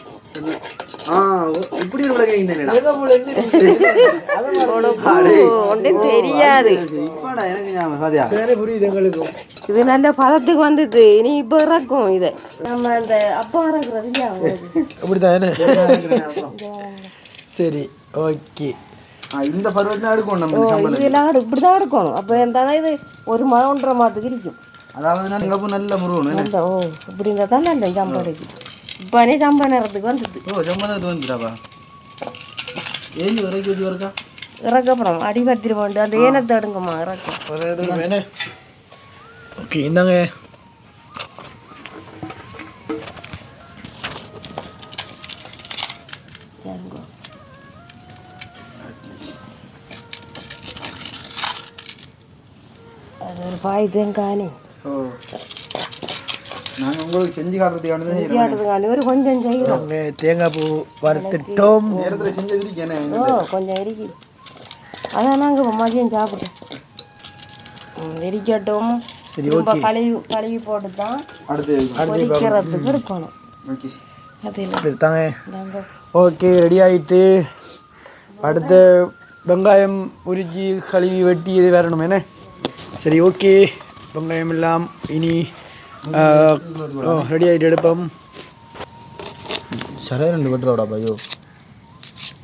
இப்படி ஒன்றும் தெரியாது. இது நல்ல பதத்துக்கு வந்தது. இனி இப்ப இறக்கும் இது. நம்ம அந்த அப்பா இறக்குறது அப்படித்தானே. சரி ஓகே. இந்த பருவத்தில் எடுக்கணும் நம்ம இதெல்லாம் இப்படிதான் எடுக்கணும். அப்போ இருந்தால் இது 1 மாதம் 1.5 மாதத்துக்கு இருக்கும். அதாவது நல்ல முருகணும். ஓ இப்படி இருந்தால் தான் நல்ல சம்பளைக்கு. இப்போ நீ சம்பா நேரத்துக்கு வந்துட்டு. ஓ சம்பளத்துக்கு வந்துட்டாப்பா. ஏன் இறக்கி வச்சு இருக்கா இறக்கப்புறம் அடிபத்திர வேண்டு அந்த ஏனத்தை எடுங்கம்மா இறக்கம். ஓகே இந்தாங்க. அது ஒரு பாய் தேங்கானே. ஓ நாங்கள் உங்களுக்கு செஞ்சு காட்டுறதுக்கான ஒரு கொஞ்சம் செய்கிறோம். தேங்காய் பூ வறுத்துட்டோம். நேரத்தில் செஞ்சது. ஓ கொஞ்சம் இருக்கு. அதான் நாங்கள் மதியம் சாப்பிட்டோம். எரிக்கட்டும். சரி ஓகே. கழுவி போட்டு தான் அடுத்து பொரிக்கிறதுக்கு இருக்கணும். ஓகே ரெடி ஆகிட்டு அடுத்த வெங்காயம் உரிச்சி கழுவி வெட்டி இது வரணும் என்ன. சரி ஓகே வெங்காயம் எல்லாம் இனி ரெடி ஆகிட்டு எடுப்போம். சரியா 2 வெட்டுறாடா பையோ.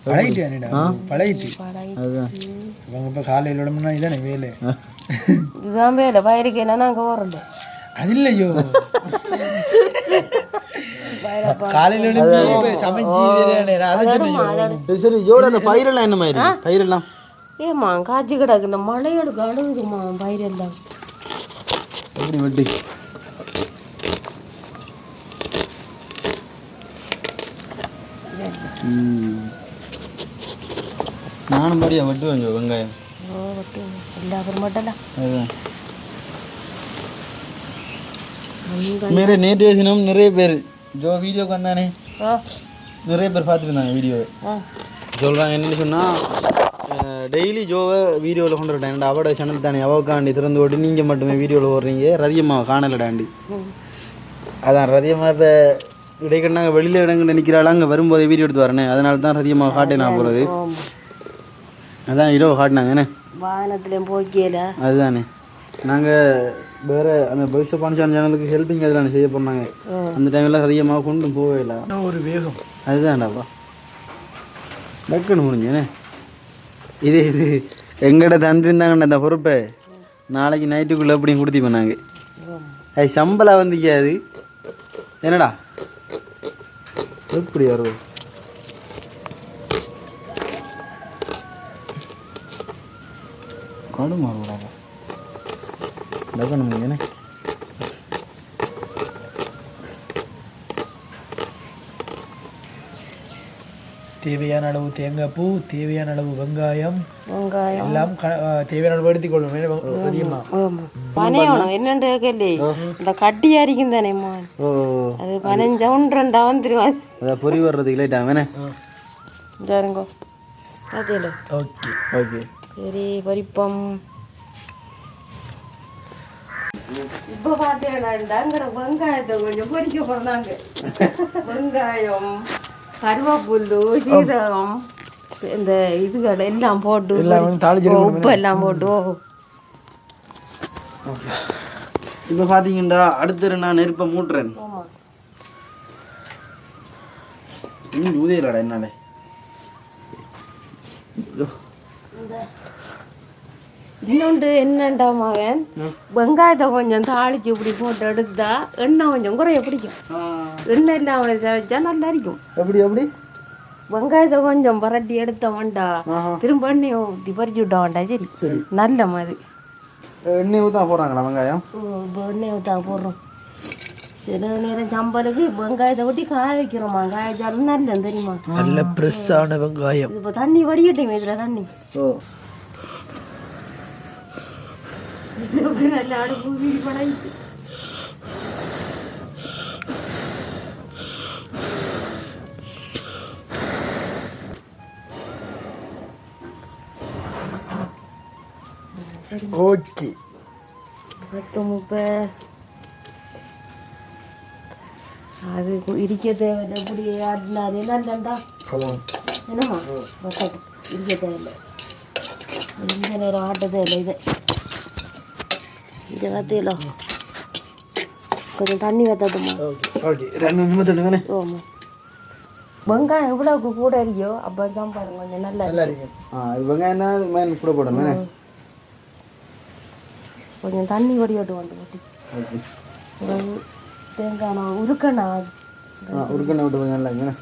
பழகிட்டு அதுதான் இவங்க இப்போ காலையில் விடமுன்னா இதானே வேலை. இதுதான் வேலை. வயிறுக்கு என்ன நாங்கள் ஓரண்ட அது இல்லையோ காலையில் சமைச்சு. சரி ஜோட அந்த பயிரெல்லாம் என்ன மாதிரி பயிரெல்லாம் ஏம்மா காய்ச்சி கிடக்கு. இந்த மழையோடு அழுகுமா பயிரெல்லாம் எப்படி வெட்டி நானும் மாதிரியா வெட்டுவேன் வெங்காயம். मेरे நேற்று தினம் நிறைய பேர் ஜோ வீடியோக்கு வந்தானே நிறைய பேர் பார்த்துருந்தாங்க வீடியோவை. சொல்கிறாங்க என்னென்னு சொன்னால் டெய்லி ஜோவை வீடியோவில் கொண்டு வரட்டேன். அவட சேனல் தானே அவக்காண்டி திறந்து ஓட்டி நீங்கள் மட்டுமே வீடியோவில் ஓடுறீங்க ரதியமாக காணலடாண்டி. அதான் ரதியமாக இப்போ இடைக்கண்ணாங்க வெளியில் இடங்கள் நினைக்கிறாள். அங்கே வரும்போது வீடியோ எடுத்து வரேனே அதனால தான் ரதியமாக காட்டேன் நான் போகிறது. அதான் இரவு காட்டினாங்க என்ன வாகனத்துலேயும் போய்க்கல. அதுதானே நாங்கள் வேறு அந்த பவிஷ்ய பாண்டிச்சான் சேனலுக்கு ஹெல்ப்பிங் அதுதானே செய்ய போனாங்க. அந்த டைமில் அதிகமாக கொண்டு போகவே இல்லை. ஒரு வேகம் அதுதான்டாப்பா டக்குன்னு முடிஞ்சேனே. இது எங்கிட்ட தந்துருந்தாங்கண்ணா அந்த பொறுப்பை நாளைக்கு நைட்டுக்குள்ளே எப்படியும் கொடுத்தி பண்ணாங்க. அது சம்பளம் வந்துக்காது என்னடா எப்படி வரும். கடுமாடா டக்குன்னு முடிஞ்சேனே. தேவையான அளவு தேங்காய் பூ தேவையான அளவு வெங்காயம் எல்லாம் தேவையான அளவு எடுத்துக்கொள்ளும். பனையோணும் என்னண்டு கேள்வி இந்த கட்டி அரிக்கும் தானேம்மா அது 15 ஒன்றா வந்துடும். அதான் பொறி வர்றதுக்கு லேட் ஆகும் சரிங்கோ அதேல. ஓகே ஓகே சரி பொரிப்போம். இப்போ பார்த்தேன்டாங்கிற வெங்காயத்தை கொஞ்சம் பொரிக்க போகிறாங்க. வெங்காயம் கருவேப்புல்லு சீரகம் இந்த இதுகளை எல்லாம் போட்டு உப்பு எல்லாம் போட்டு. இப்போ பார்த்தீங்கன்னா அடுத்த நான் நெருப்பை மூட்டுறேன். இன்னும் ஊதியலடா என்னாலே இன்னொன்று என்னண்டா மகன் வெங்காயத்தை கொஞ்சம் தாளிச்சு இப்படி போட்டு எடுத்தா எண்ணெய் கொஞ்சம் குறைய பிடிக்கும். எண்ணெய் இல்லாமல் வச்சா நல்லா இருக்கும். எப்படி வெங்காயத்தை கொஞ்சம் பரட்டி எடுத்த வேண்டா திரும்ப எண்ணெய் ஊற்றி பறிச்சு விட்ட வேண்டா. சரி நல்ல மாதிரி எண்ணெய் ஊற்றா போடுறாங்களா வெங்காயம்? இப்போ எண்ணெய் ஊற்றா போடுறோம். சில நேரம் சம்பலுக்கு வெங்காயத்தை ஒட்டி காய வைக்கிறோமா, காய்ச்சாலும் நல்ல தெரியுமா, நல்ல ஃப்ரெஷ்ஷான வெங்காயம். இப்போ தண்ணி வடிகட்டையும் இதில் தண்ணி நல்ல அடுப்பு வீடு படாயிட்டு. ஓகே இப்போ அது இடிக்க தேவையில்லை, இப்படி ஆடினாலே நல்லண்டா என்னம்மா இடிக்க தேவையில்லை, இந்த நேரம் ஆட்ட தேவையில்லை. இதை கத்தியலோ கொஞ்சம் தண்ணி வத்தட்டுமா? ஓகே 2 நிமிஷம் தட்டுங்கண்ணே. ஆமாம், வெங்காயம் எவ்வளோக்கு கூட இருக்கோ அப்போ சாம்பார் கொஞ்சம் நல்லா இருக்கும். வெங்காயம் தான் மேன் கூட போடணும். கொஞ்சம் தண்ணி வடிகட்டு வந்து போட்டி தேங்காய் உருக்கண்ணா உருக்கண்ணா விட்டு கொஞ்சம் நல்லா இருக்குண்ணே.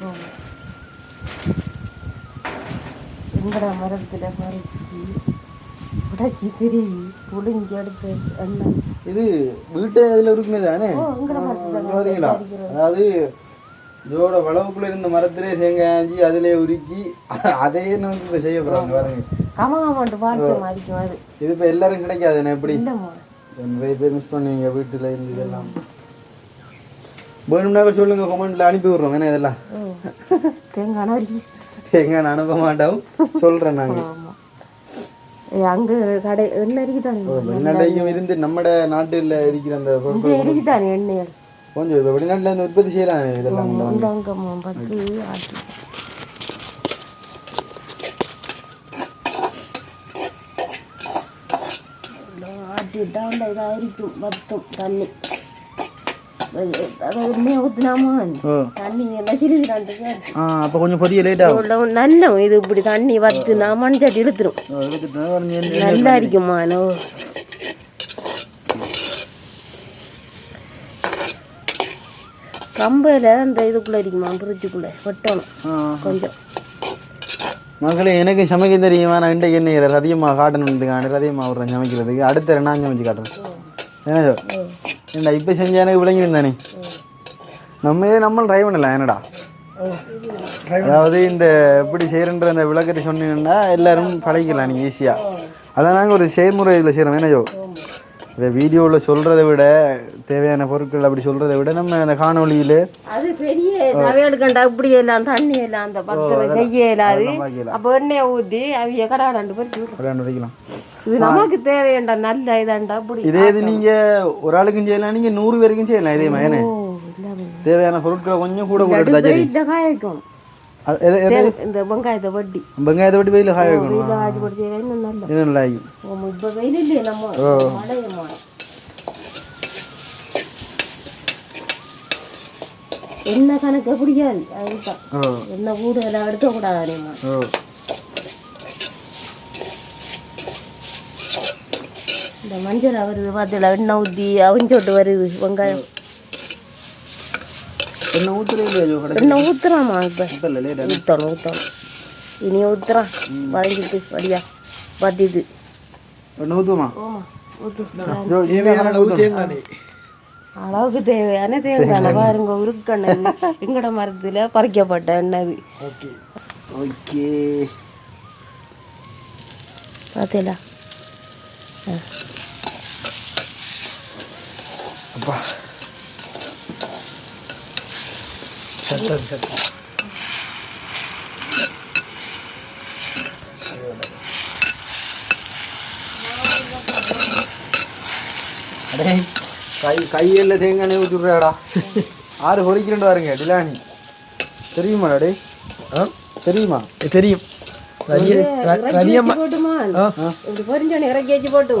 எங்கட மரத்தில் பறிச்சு உடைச்சி திருவி புளிஞ்சி எடுத்து எண்ணெய் இது வீட்டு இதில் இருக்குனது தானே பார்த்தீங்களா? அதாவது இதோட வளவுக்குள்ளே இருந்த மரத்திலே தேங்காய் ஆஞ்சி அதிலே உருக்கி அதையே நம்ம இப்போ செய்ய போகிறாங்க பாருங்க. கமகமாட்டு பாலிச்ச மாதிரிக்கும் அது. இது இப்போ எல்லாரும் கிடைக்காதுண்ணே. எப்படி இல்லைம்மா, நிறைய பேர் மிஸ் பண்ணுவீங்க வீட்டில் இருந்து இதெல்லாம். வேணும்னா சொல்லுங்க, கமெண்ட்ல அனுப்பி விட்றோம். ஏன்னா இதெல்லாம் தேங்காய் நான் அனுப்ப மாட்டோம் சொல்கிறேன் நாங்கள். அங்கே கடை எண்ணெய் இருக்குதானே, வெளிநாட்டையும் இருந்து நம்ம நாட்டில் இருக்கிற அந்த இருக்குதானே எண்ணெய் கொஞ்சம் இப்போ வெளிநாட்டில் இருந்து உற்பத்தி செய்யலாம் இதெல்லாம். அங்கம்மா பத்து ஆட்டி ஆட்டிவிட்டா அந்த இதாக இருக்கும் வத்தும் தண்ணி. எண்ணெய் ஊற்றினாமா தண்ணி எல்லாம் சிரிக்கிறான்ட்டு அப்போ கொஞ்சம் பொரிய லேட் ஆகும். நல்ல இது இப்படி தண்ணி வத்துனா மண்சட்டி இழுத்துரும், நல்லா இருக்குமா. கம்பையில் அந்த இதுக்குள்ளே இருக்குமா, பிரிட்ஜுக்குள்ளே வெட்டணும் கொஞ்சம். மக்களே, எனக்கு சமைக்க தெரியுமா? நான் இன்றைக்கு என்ன அதிகமாக காட்டணுன்றதுக்கான அதிகமாக விட்றேன் சமைக்கிறதுக்கு. அடுத்த 2 நாள் சமைச்சு காட்டுறேன். என்ன சொல் ஏன்டா இப்போ செஞ்சா எனக்கு விளங்கியிருந்தானே. நம்மளும் ட்ரை பண்ணலாம். என்னடா அதாவது இந்த எப்படி செய்கிறன்ற அந்த விளக்கத்தை சொன்னீங்கன்னா எல்லோரும் படைக்கலாம் நீங்கள் ஈஸியாக. அதான் நாங்கள் ஒரு செயல்முறை இதில் செய்கிறோம். என்னஜோ இப்போ வீடியோவில் சொல்கிறத விட தேவையான பொருட்கள் அப்படி சொல்கிறத விட நம்ம அந்த காணொலியில் அது பெரிய சமையலுக்கண்டா இப்படி எல்லாம் தண்ணி எல்லாம் அந்த பத்திரம் செய்ய இல்லாது. அப்போ எண்ணெயை ஊற்றி அவைய கடாடாண்டு வைக்கலாம். இது நமக்கு தேவையாண்டா நல்ல இதாண்டா இப்படி. இதே இது நீங்கள் ஒரு ஆளுக்கும் செய்யலாம், நீங்கள் 100 பேருக்கும் செய்யலாம். இதே மாதிரி தேவையான பொருட்களை கொஞ்சம் கூட கூட காய வைக்கணும். இந்த வெங்காயத்தை வட்டி வெயில காய வைக்கணும். நல்லா இப்போ வெயில் இல்லையே நம்ம மழையம்மா. என்ன கணக்கு பிடிக்காது அதுதான். என்ன கூட எல்லாம் எடுக்கக்கூடாதுமா. இந்த மஞ்சள் வருது பார்த்தல, எண்ணெய் ஊற்றி அவிஞ்சோட்டு வருது வெங்காயம். எண்ணெய் ஊற்றுறாமா இப்போ ஊற்றணும் இனி ஊற்றுறான் வதங்கிட்டு வடியா வத்திது. அளவுக்கு தேவையான தேங்காய் பாருங்க, உருக்கெண்ணெய் எங்கட மரத்தில் பறிக்கப்பட்ட எண்ணெய். பார்த்தீங்களா? கையில் தேங்காய் ஊற்றி விட்றாடா. 6 பொறிக்கிறேன் பாருங்க. டிலானி தெரியுமாடா? டே தெரியுமா? தெரியும். இறக்கி வச்சு போட்டு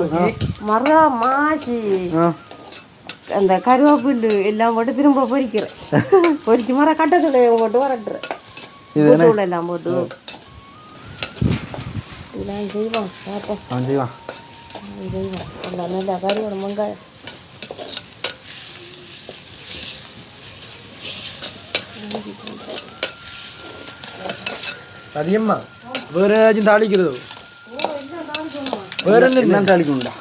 மரா மாசி அந்த கருவேப்பில்லு எல்லாம் போட்டு திரும்ப பொரிக்கிறேன். பொரிச்சு மர கட்டத்துல போட்டு வரட்டுறேன். எல்லாம் போட்டு செய்வோம் பார்ப்போம். செய்வான் நல்லா கருவேணும் வெங்காயம். அதிகமா வேற ஏதாச்சும் தாளிக்கிறதோ? வேற என்ன தாளிக்கணும்டா?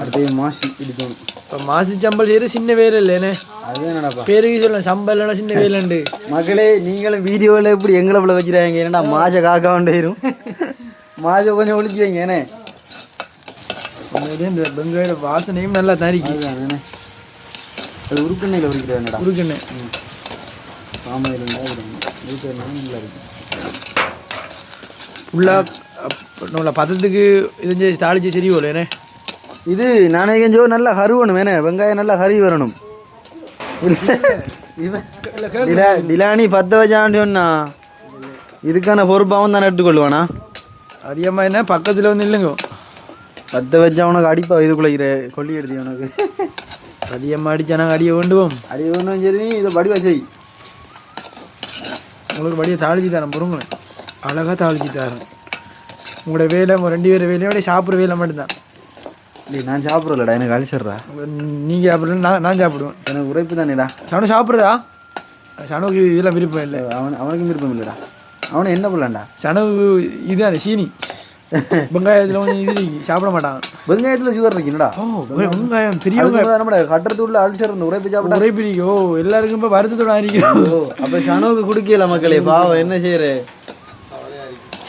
அடுத்து மாசி இடிக்கணும். இப்போ மாசி சம்பல் செய்கிற சின்ன வேலை இல்லைண்ணே, அது என்னடாப்பா பேருக்கு சொல்லலாம் சம்பல்னா சின்ன வேலைண்டு. மக்களே நீங்களும் வீடியோவில் எப்படி எங்களை போல வச்சுருவாங்க, என்னடா மாசை காக்க வேண்டியிரும், மாசை கொஞ்சம் ஒழிச்சு வைங்க ஏனே. இந்த வெங்காய வாசனையும் நல்லா தரிக்கு. அதுதானே அது உருக்கெண்ணெயில் உரிக்கிறது என்னடா உருக்குண்ணே. பாமாயில் உருக்கெண்ணெய் நல்லா இருக்கும். ஃபுல்லாக நம்மள பதத்துக்கு இது தாளிச்சு சரி போலேண்ணே. இது நானே கொஞ்சோ நல்லா கருவணும் வேணே, வெங்காயம் நல்லா கறி வரணும். இவன் டிலானி 10 வச்சான்னு சொன்னா இதுக்கான பொறுப்பாகவும் தானே எடுத்துக்கொள்வானா. அதிகமாக என்ன பக்கத்தில் வந்து இல்லைங்க 10 வச்சா உனக்கு அடிப்பா இதுக்குள்ள கொல்லி எடுத்து உனக்கு அதிகமாக அடித்தா நாங்கள் அடியை வேண்டுவோம். அடி ஒன்றும் சரி இதை படி வச்சை உங்களுக்கு படியை தாளிச்சு தரேன் பொறுங்களேன், அழகாக தாளிச்சு தரேன். உங்களோட வேலை உங்கள் 2 பேர் வேலையும் அப்படியே சாப்பிட்ற வேலை மட்டும்தான். இல்லை நான் சாப்பிட்றலடா, எனக்கு அழிச்சிட்றா. நீங்கள் சாப்பிட்றேன், நான் சாப்பிடுவேன். எனக்கு உரைப்பு தானேடா. சனு சாப்பிட்றதா? சனுவுக்கு இதெல்லாம் விருப்பம் இல்லை. அவனுக்கும் விருப்பம் இல்லைடா. அவனை என்ன பண்ணலாம்டா, சனவுக்கு இதுதான் சீனி வெங்காயத்தில் கொஞ்சம் இது சாப்பிட மாட்டாங்க. வெங்காயத்தில் சுகர் இருக்குடா. வெங்காயம் பெரிய நம்ம கட்டுறது உள்ள அல்சர் உரைப்பு சாப்பிட்டா ஒரே பிரிக்கோ எல்லாருக்கும் இப்போ வருத்தத்தோட ஆയിരിக்கும். அப்போ சனுவுக்கு குடிக்கல மக்களே, பாவம் என்ன செய்யற.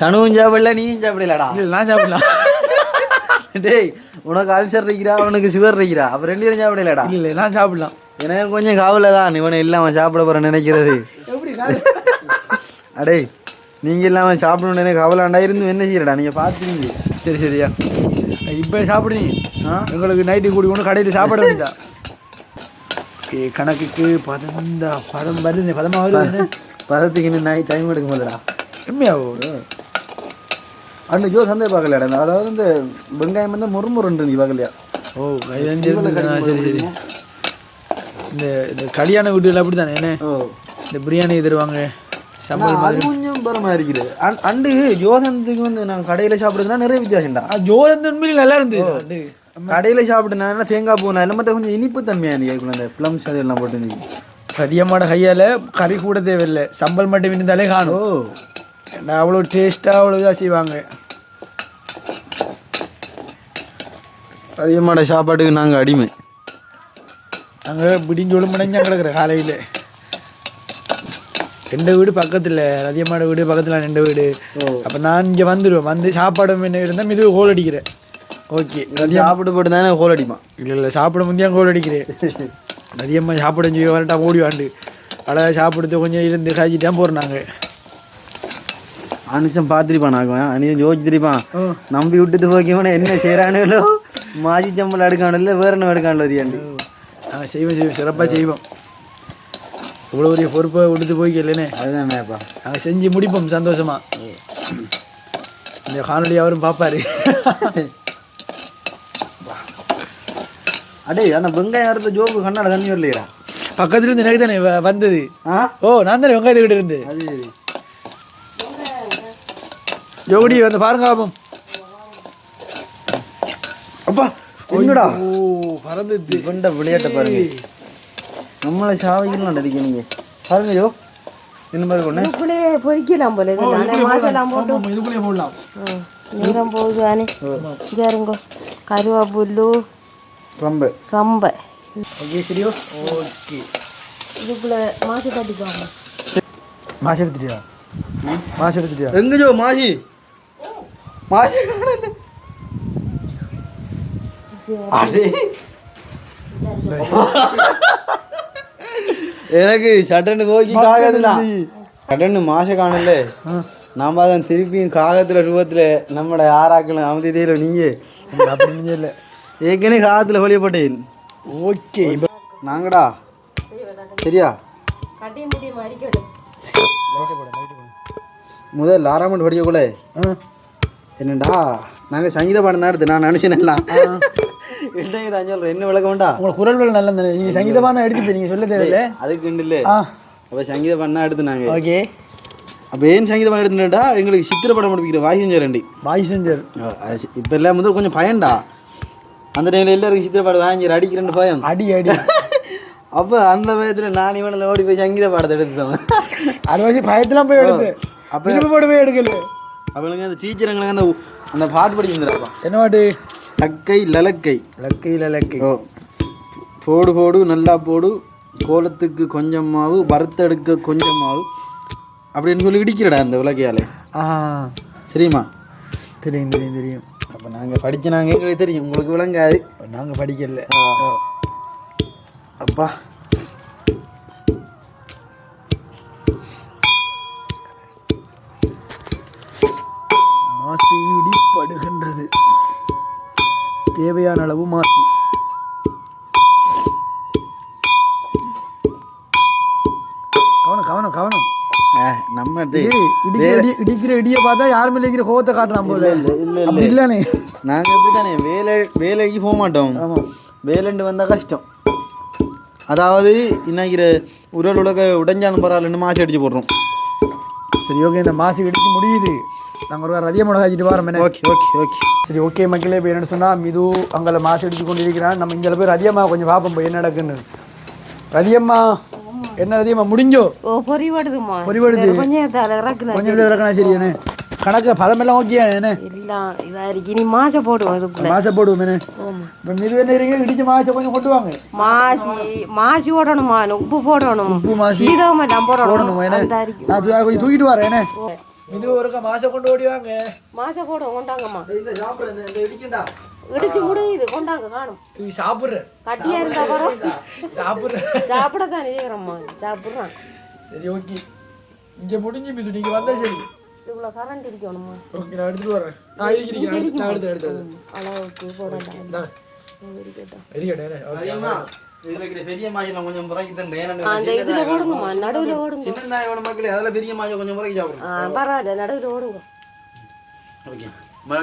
சனுவும் சாப்பிடல நீயும் சாப்பிடலடா. இல்லை நான் சாப்பிடலாம். டேய் உனக்கு அல்சர் இருக்கிறா, அவனுக்கு சுகர் இருக்கிறா, அப்போ 2 பேரும் சாப்பிடலடா. இல்லை நான் சாப்பிடலாம். எனக்கு கொஞ்சம் கவலை தான் இவனை இல்லாமல் சாப்பிட போகிற நினைக்கிறது. அடே நீங்கள் இல்லாமல் சாப்பிடணுன்னு எனக்கு கவலைண்டா இருந்து என்ன செய்யறடா நீங்கள் பார்த்துருங்க. சரி சரியா இப்போ சாப்பிடுறீங்க, எங்களுக்கு நைட்டு கூடி கொண்டு கடையில் சாப்பிட வேண்டியதா. கணக்குக்கு பதம் வருது, பதமாக வருது. பதத்துக்கு இன்னும் நைட் டைம் எடுக்க முடியலடா. உண்மையாகும் அன்னைக்கு ஜோ சந்தை பார்க்கலையாடா, அதாவது இந்த வெங்காயம் வந்து முறுமுறுன்னு நீ பார்க்கலையா? ஓ சரி சரி. இந்த இந்த கல்யாண வீட்டுகள் அப்படி தானே என்ன, இந்த பிரியாணி தருவாங்க சம்பல் அது கொஞ்சம் பரமாக இருக்குது. அண்டு ஜோதனத்துக்கு வந்து நான் கடையில் சாப்பிட்றதுனா நிறைய வித்தியாசம்டா. ஜோதன் உண்மையில நல்லா இருந்தது. கடையில் சாப்பிட்டுனா தேங்காய் பூ எல்லாம் மற்ற கொஞ்சம் இனிப்பு தன்மையாக இருந்துச்சு, அந்த ப்ளம்ஸ் அதெல்லாம் போட்டு இருந்துச்சு. அதிகமான கையால் கறி கூட தேவையில்லை, சம்பல் மட்டும் இருந்தாலே காணும். அவ்வளோ டேஸ்ட்டாக அவ்வளோ இதாக செய்வாங்க. அதிகமான சாப்பாட்டுக்கு நாங்கள் அடிமை. நாங்கள் பிடிஞ்சோளும் முனைஞ்சா கிடக்குற காலையில் 2 வீடு பக்கத்தில், அதிகமான வீடு பக்கத்தில் 2 வீடு. அப்போ நான் இங்கே வந்துடுவேன், வந்து சாப்பாடு என்ன இருந்தால் மெதுவாக கோல் அடிக்கிறேன். ஓகே சாப்பிட்டு போட்டு தானே கோல் அடிப்பான். இல்லை சாப்பிட முந்தையா கோல் அடிக்கிறேன். அதிகமாக சாப்பிட சொல்லி வரட்டா ஓடி வாண்டு அழகாக சாப்பிடுறது கொஞ்சம் இருந்து காய்ச்சி தான் போகிறோம் நாங்கள். அனுஷம் பார்த்துருப்பான் ஆகுவேன், அனுஷம் யோசிச்சிருப்பான், நம்பி விட்டுட்டு போக்கியவன என்ன செய்கிறானுங்களோ, மாசி சம்பளம் எடுக்கானல வேற என்ன எடுக்கானோ அறியாண்டு. நாங்கள் செய்வோம் சிறப்பாக செய்வோம். இவ்வளோ பெரிய பொறுப்பை விடுத்து போய்க்கலனே, அதுதானேப்பா நாங்கள் செஞ்சு முடிப்போம் சந்தோஷமா. இந்த காணொலி அவரும் பார்ப்பாரு. அடே ஆனால் வெங்காயம் அறுத்த ஜோக்கு கண்ணாட தண்ணி வரலையா? பக்கத்துல இருந்து எனக்கு தானே வந்தது. ஓ நான் தானே வெங்காயத்தை கிட்ட இருந்து. அது சரி ஜோடி வந்து பாருங்க ஆபம். அப்பா என்னடா பறந்து கொண்ட விளையாட்டை பாருங்க, நம்மளை சாவைக்கலாம் அடிக்க நீங்கள் பாருங்க. ஜோ இந்த மாதிரி கொண்டு இதுக்குள்ளேயே பொறிக்கலாம் போல, இது மாசெல்லாம் போட்டு இதுக்குள்ளே போடலாம். நேரம் போகுது தானே. இருங்கோ கருவேப்புல்லு ரொம்ப ரொம்ப ஓகே சரியோ. ஓகே இதுக்குள்ளே மாசு கட்டிக்குவாங்க. மாசு எடுத்துட்டியா? மாசு எடுத்துட்டியா? எங்க ஜோ மாசி மாசி எனக்கு சட்டன்னு போக்கி காகத்துல சட்டன்னு மாச காணல. நாம் தான் திருப்பியும் காகத்தில் ரூபத்தில் நம்மளோட ஆறாக்கணும் அமைதி தெரியல. நீங்கள் அப்படி இல்லை ஏற்கனவே காகத்தில் வெளியப்பட்டேன். ஓகே நாங்கடா சரியா முதல் 6ஆம் ஆண்டு படிக்கக்குள்ள என்னடா நாங்கள் சங்கீத பாடம் தான் எடுத்து நான் நினச்சினேன்லாம். நான் சொல்கிறேன் என்ன விளக்க வேண்டா, உங்களோட குரல் வேலை நல்லா இருந்தது. நீங்கள் சங்கீத பாடம் எடுத்துப்பீங்க, நீங்கள் சொல்ல தேவையில்லை. அதுக்கு உண்டு இல்லை. அப்போ சங்கீத பாடம் தான் எடுத்து நாங்கள். ஓகே அப்போ ஏன் சங்கீத பாடம் எடுத்துட்டா எங்களுக்கு சித்திர படம் முடிக்கிற வாய் செஞ்சர் ரெண்டு வாய் செஞ்சர். இப்போ எல்லாம் முதல் கொஞ்சம் பயன்டா, அந்த டைமில் எல்லாருக்கும் சித்திர பாடம் வாங்கி அடிக்கிறேன்னு பயம் அடி அடி. அப்போ அந்த பயத்தில் நான் இவனில் ஓடி போய் சங்கீத பாடத்தை எடுத்துட்டோம். அது வச்சு பயத்தெல்லாம் போய் எடுத்து அப்போ போய் போய் எடுக்கல. அவளுங்க அந்த டீச்சர் எங்களுக்கு அந்த பாட்டு படிச்சுருந்துடாப்பா. என்ன பாட்டு? லக்கை லலக்கை. லக்கை. ஓ போடு போடு நல்லா போடு, கோலத்துக்கு கொஞ்சம் மாவு, வறுத்தெடுக்க கொஞ்சம் மாவு அப்படின்னு சொல்லி இடிக்கிறடா அந்த உலகையால். தெரியுமா? தெரியும். அப்போ நாங்கள் படிக்க எங்களுக்கு தெரியும், உங்களுக்கு விளங்காது. நாங்கள் படிக்கல. அப்பா மாசி இடிப்படுகின்றது. தேவையான அளவு மாசி. கவனம். நம்ம இடிக்கிற இடியை பார்த்தா யாருமே இல்லைங்கிற கோவத்தை காட்டுறான் போல. இல்லை இல்லைண்ணே, நாங்கள் எப்படி தானே வேலைக்கு போக மாட்டோம். வேலைண்டு வந்தால் கஷ்டம். அதாவது இன்னைக்கு உடல் உடைஞ்சாலும் பரவாயில்லன்னு மாசி அடிச்சு போடுறோம். சரி ஓகே, இந்த மாசி இடிச்சு முடியுது. நாங்கள் ஒரு ரதிய மிளகா வச்சுட்டு வரோம். ஓகே. சரி ஓகே மக்களே, இப்போ என்ன சொன்னால் மிது அங்கே மாசி அடிச்சு கொண்டு இருக்கிறான். நம்ம இங்கே போய் ரதியம்மா கொஞ்சம் பார்ப்போம் போய் என்ன நடக்குன்னு. ரதியம்மா என்ன ரதியம்மா முடிஞ்சோ? பொறிவடுதுமா, பொறிவடுது கொஞ்சம் இறக்கணும். சரியானே கணக்கு பதமெல்லாம் ஓகே என்ன எல்லாம் இதாக இருக்கு. இனி மாசை போடுவோம், இதுக்குள்ள மாசை போடுவோம். இப்போ மிது என்ன இருக்கீங்க, இடிச்சு மாசை கொஞ்சம் கொண்டு வாங்க. மாசி போடணுமா, உப்பு போடணும், உப்பு மாசி சீரகம் எல்லாம் போடணும். நான் கொஞ்சம் தூக்கிட்டு வரேன். என்ன மிது ஒருக்கா மாசை கொண்டு ஓடி வாங்க. மாசை போடுவோம், கொண்டாங்கம்மா. இடிச்சு முடியுது, கொண்டாங்க காணும். சாப்பிட்றேன், கட்டியா இருந்தா பரம் சாப்பிடத்தான் இருக்கிறம்மா, சாப்பிட்றான். சரி ஓகே, இங்கே முடிஞ்சு மிது நீங்கள் வந்தா சரி. இவ்வளோ கரண்ட் இருக்கணுமா? ஓகே, நான் எடுத்துட்டு வரேன். நான் எடுத்து அளவுக்கு போடலாம். பெரிய மாஜெல்லாம் கொஞ்சம் அந்த இதில் ஓடுங்கம்மா, நடுவில் ஓடுங்க. சின்ன மக்களே அதில் பெரிய மாஜை கொஞ்சம் முறைக்கு சாப்பிடுங்க. பரவாயில்ல, நடுவில் ஓடுங்க.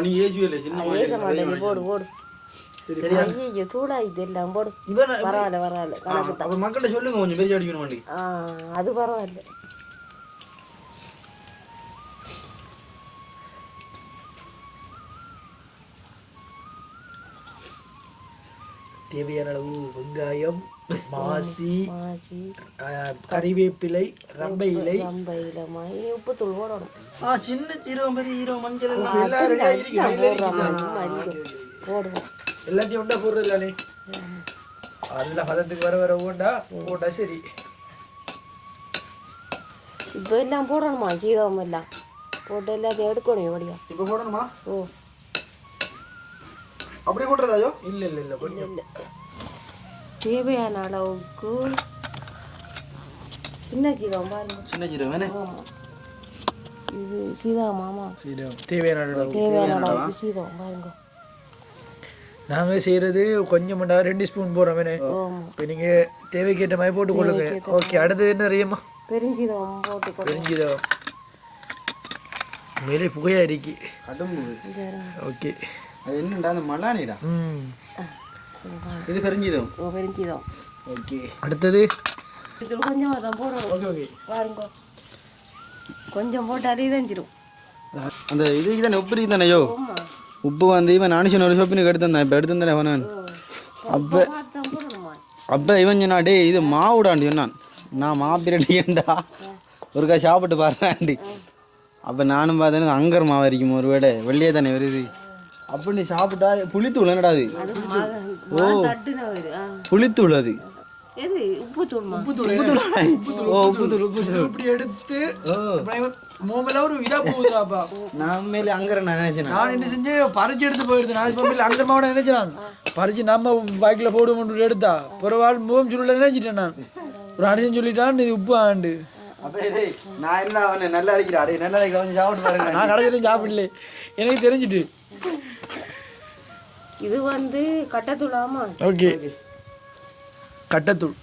நீ ஏஜுவே இல்லை, சின்ன ஏச மாட்டேன், போடு. ஐயோ தூளாயிது எல்லாம், போடு. பரவாயில்ல கணக்கு தான். அப்போ மக்கள்கிட்ட சொல்லுங்க கொஞ்சம் பெரிய அடிக்கணும் வண்டி. அது பரவாயில்ல. தேவையான அளவு வெங்காயம், மாசி, கறிவேப்பிலை, ரம்பை இலை, உப்பு தூள் போடணும். சின்ன சீரகம், பெரிய ஹீரோ, மஞ்சள் போடுவோம். எல்லாத்தையும் உண்டா போடுறது இல்லையானே, அதெல்லாம் பதத்துக்கு வர போட்டா சரி. இப்போ எல்லாம் போடணுமா, சீரகம் எல்லாம் போட்டு எல்லாத்தையும் எடுக்கணும். எப்படியா இப்போ போடணுமா? ஓ அப்படி போட்டுறதாயோ? இல்லை கொஞ்சம் தேவையான அளவுக்கு சின்ன சீரகம் பாருங்க. சின்ன சீரகம் வேணே. இது சீரகம் மாமா, தேவையான அளவுக்கு சீரகம் பாருங்க. நாங்கள் செய்கிறது கொஞ்சம் 2 ஸ்பூன் போடுறோம். இப்போ நீங்கள் தேவைக்கேற்ற மாதிரி போட்டுக்கொள்ளுங்க. ஓகே, அடுத்தது என்ன அறியுமா? பெருஞ்சீரகம் போட்டு. பெருஞ்சீரகம் மேலே புகையா இருக்கு. ஓகே, அது என்னடா அந்த மலானிடா. இது பெருஞ்சீரகம். ஓகே, அடுத்தது கொஞ்சம் அதான் போடணும். ஓகே பாருங்க, கொஞ்சம் போட்டாலே தெரிஞ்சிடும். அந்த இதுக்கு தானே உப்பு இருக்கு தானேயோ. உப்பு வந்து இவன் நானும் ஒரு ஷாப்பினுக்கு எடுத்தேன். இப்போ எடுத்துருந்தேன் அவன். அப்போ இவன் சொன்னாடே இது மாவுடாண்டி சொன்னான். நான் மாப்பிரட்டியேண்டா ஒருக்கா சாப்பிட்டு பாருடாண்டி. அப்போ நானும் பார்த்தேன் அங்கர் மாவு அரிக்கும் ஒரு வேடை வெள்ளையே தானே வருது அப்படின்னு சாப்பிட்டா. புளித்தூள் என்னடாது? ஓ புளித்தூள். அது உப்புத்தூள். இப்படி எடுத்து ஒரு இதா போகுதுப்பா. நான் மேலே அங்கரை நான் நினைச்சேன். நான் என்ன செஞ்சேன், பறிச்சு எடுத்து போயிடுது. நான் இப்போ அங்கர் மாவோட நினைச்சேன். பறிச்சு நம்ம பைக்கில் போடுவோம் எடுத்தா ஒரு வாழ் முகம் சுருள நினைச்சிட்டேன். நான் ஒரு அடிச்சு சொல்லிட்டான் இது உப்பு ஆண்டு. நான் என்ன அவனை நல்லா அடிக்கிறா, அடே நல்லா அடிக்கிறா, கொஞ்சம் சாப்பிட்டு பாருங்க. நான் கடைசியிலும் சாப்பிடல, எனக்கு தெரிஞ்சிட்டு. இது வந்து கட்டத்தூளாமா? ஓகே, கட்டத்தூள்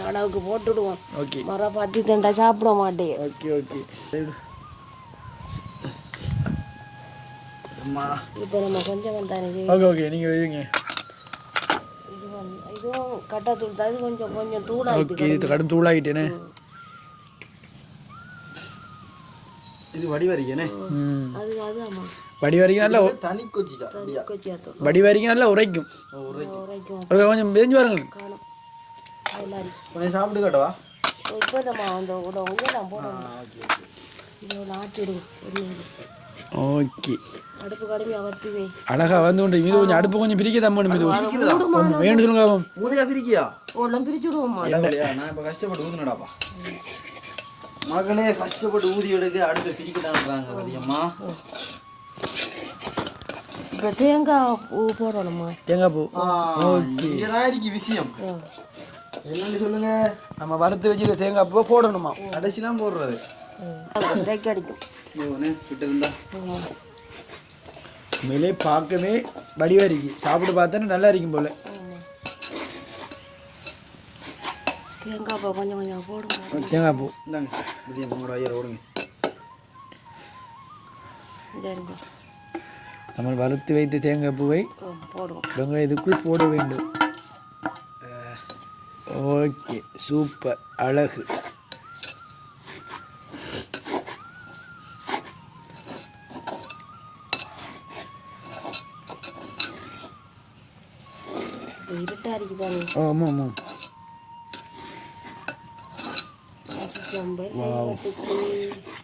அளவுக்கு போட்டுடுவோம். ஓகே, மரம் பார்த்து தண்டா சாப்பிட மாட்டேன். ஓகே இப்போ நம்ம கொஞ்சம் தானே. ஓகே நீங்கள் வைங்க. இதுவும் கட்டத்தூள் தான். இது கொஞ்சம் தூளாகிட்டு. ஓகே, இது கடும் தூளாகிட்டேனே. இது வடி வரைக்கனே. அது ஆமா, வடி வரைக்கும் நல்லா தனி கொச்சிக்கா. வடி வரைக்கும் நல்லா உரைக்கும். கொஞ்சம் பெஞ்சு பாருங்க. கொஞ்சம் சாப்பிட்டு காட்டவா? இப்போ நம்ம அந்த இதெல்லாம் போடணும். இதோட ஆட்டிடுவோம். ஓகே அடுப்பு கடுமையாக வத்துவே அழகா வந்து கொண்டு இது கொஞ்சம் அடுப்பு கொஞ்சம் பிரிக்க தான் வேணும் இது வேணும் சொல்லுங்க பாப்போம். ஊதியா பிரிக்கியா ஓடலாம் பிரிச்சு விடுவோம்மா. இல்லையா நான் இப்போ கஷ்டப்பட்டு ஊதுனடாப்பா மகளே கஷ்டப்பட்டு ஊதி எடுக்க அடுத்து பிரிக்கட்டான்றாங்க அதிகமா. இப்போ தேங்காய் பூ போடணுமா? தேங்காய் பூ இங்கதான் இருக்கு விஷயம். என்னன்னு சொல்லுங்க. நம்ம வறுத்து வச்சுட்டு தேங்காய் பூவை போடணுமா? கடைசிலாம் போடுறது பிரேக் அடிக்கும் கிட்ட இருந்தா மேலே பார்க்கவே வடிவாக இருக்கு. சாப்பிட்டு பார்த்தா நல்லா இருக்கும் போல. தேங்காய் பூ கொஞ்சம் கொஞ்சம் போடுங்க. தேங்காய் பூ இந்தாங்க புதிய உங்களோட ஐயர் ஓடுங்க. நம்ம வறுத்து வைத்த தேங்காய் பூவை போடுவோம் வெங்காயத்துக்குள் போட வேண்டும். ஓகே சூப்பர் அழகு. இருட்டா இருக்குதானே? ஆமாம் ஆமாம்.